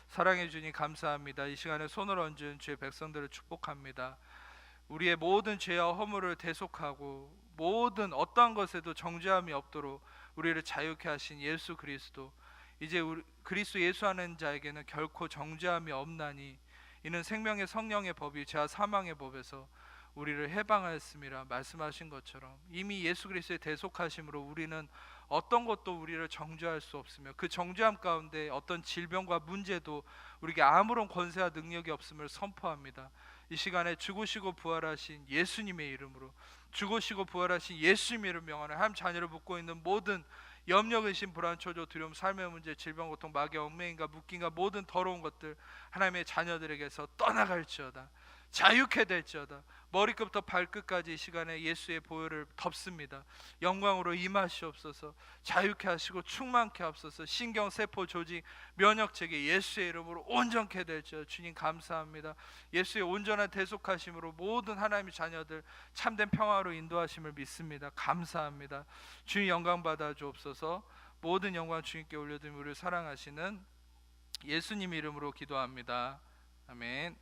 사랑해 주니 감사합니다. 이 시간에 손을 얹은 주의 백성들을 축복합니다. 우리의 모든 죄와 허물을 대속하고 모든 어떠한 것에도 정죄함이 없도록 우리를 자유케 하신 예수 그리스도, 이제 그리스도 예수하는 자에게는 결코 정죄함이 없나니 이는 생명의 성령의 법이 죄와 사망의 법에서 우리를 해방하였음이라 말씀하신 것처럼 이미 예수 그리스도의 대속하심으로 우리는 어떤 것도 우리를 정죄할 수 없으며 그 정죄함 가운데 어떤 질병과 문제도 우리에게 아무런 권세와 능력이 없음을 선포합니다. 이 시간에 죽으시고 부활하신 예수님의 이름으로, 죽으시고 부활하신 예수님의 이름 명하는 하나님 자녀를 붙고 있는 모든 염려, 근심, 불안, 초조, 두려움, 삶의 문제, 질병, 고통, 마귀, 얽매임과 묶임과 모든 더러운 것들 하나님의 자녀들에게서 떠나갈지어다. 자유케 될지어다. 머리끝부터 발끝까지 이 시간에 예수의 보혈을 덮습니다. 영광으로 임하시옵소서. 자유케 하시고 충만케 하옵소서. 신경, 세포, 조직, 면역체계 예수의 이름으로 온전케 될지어다. 주님 감사합니다. 예수의 온전한 대속하심으로 모든 하나님의 자녀들 참된 평화로 인도하심을 믿습니다. 감사합니다. 주님 영광 받아 주옵소서. 모든 영광 주님께 올려드리며 우리를 사랑하시는 예수님 이름으로 기도합니다. 아멘.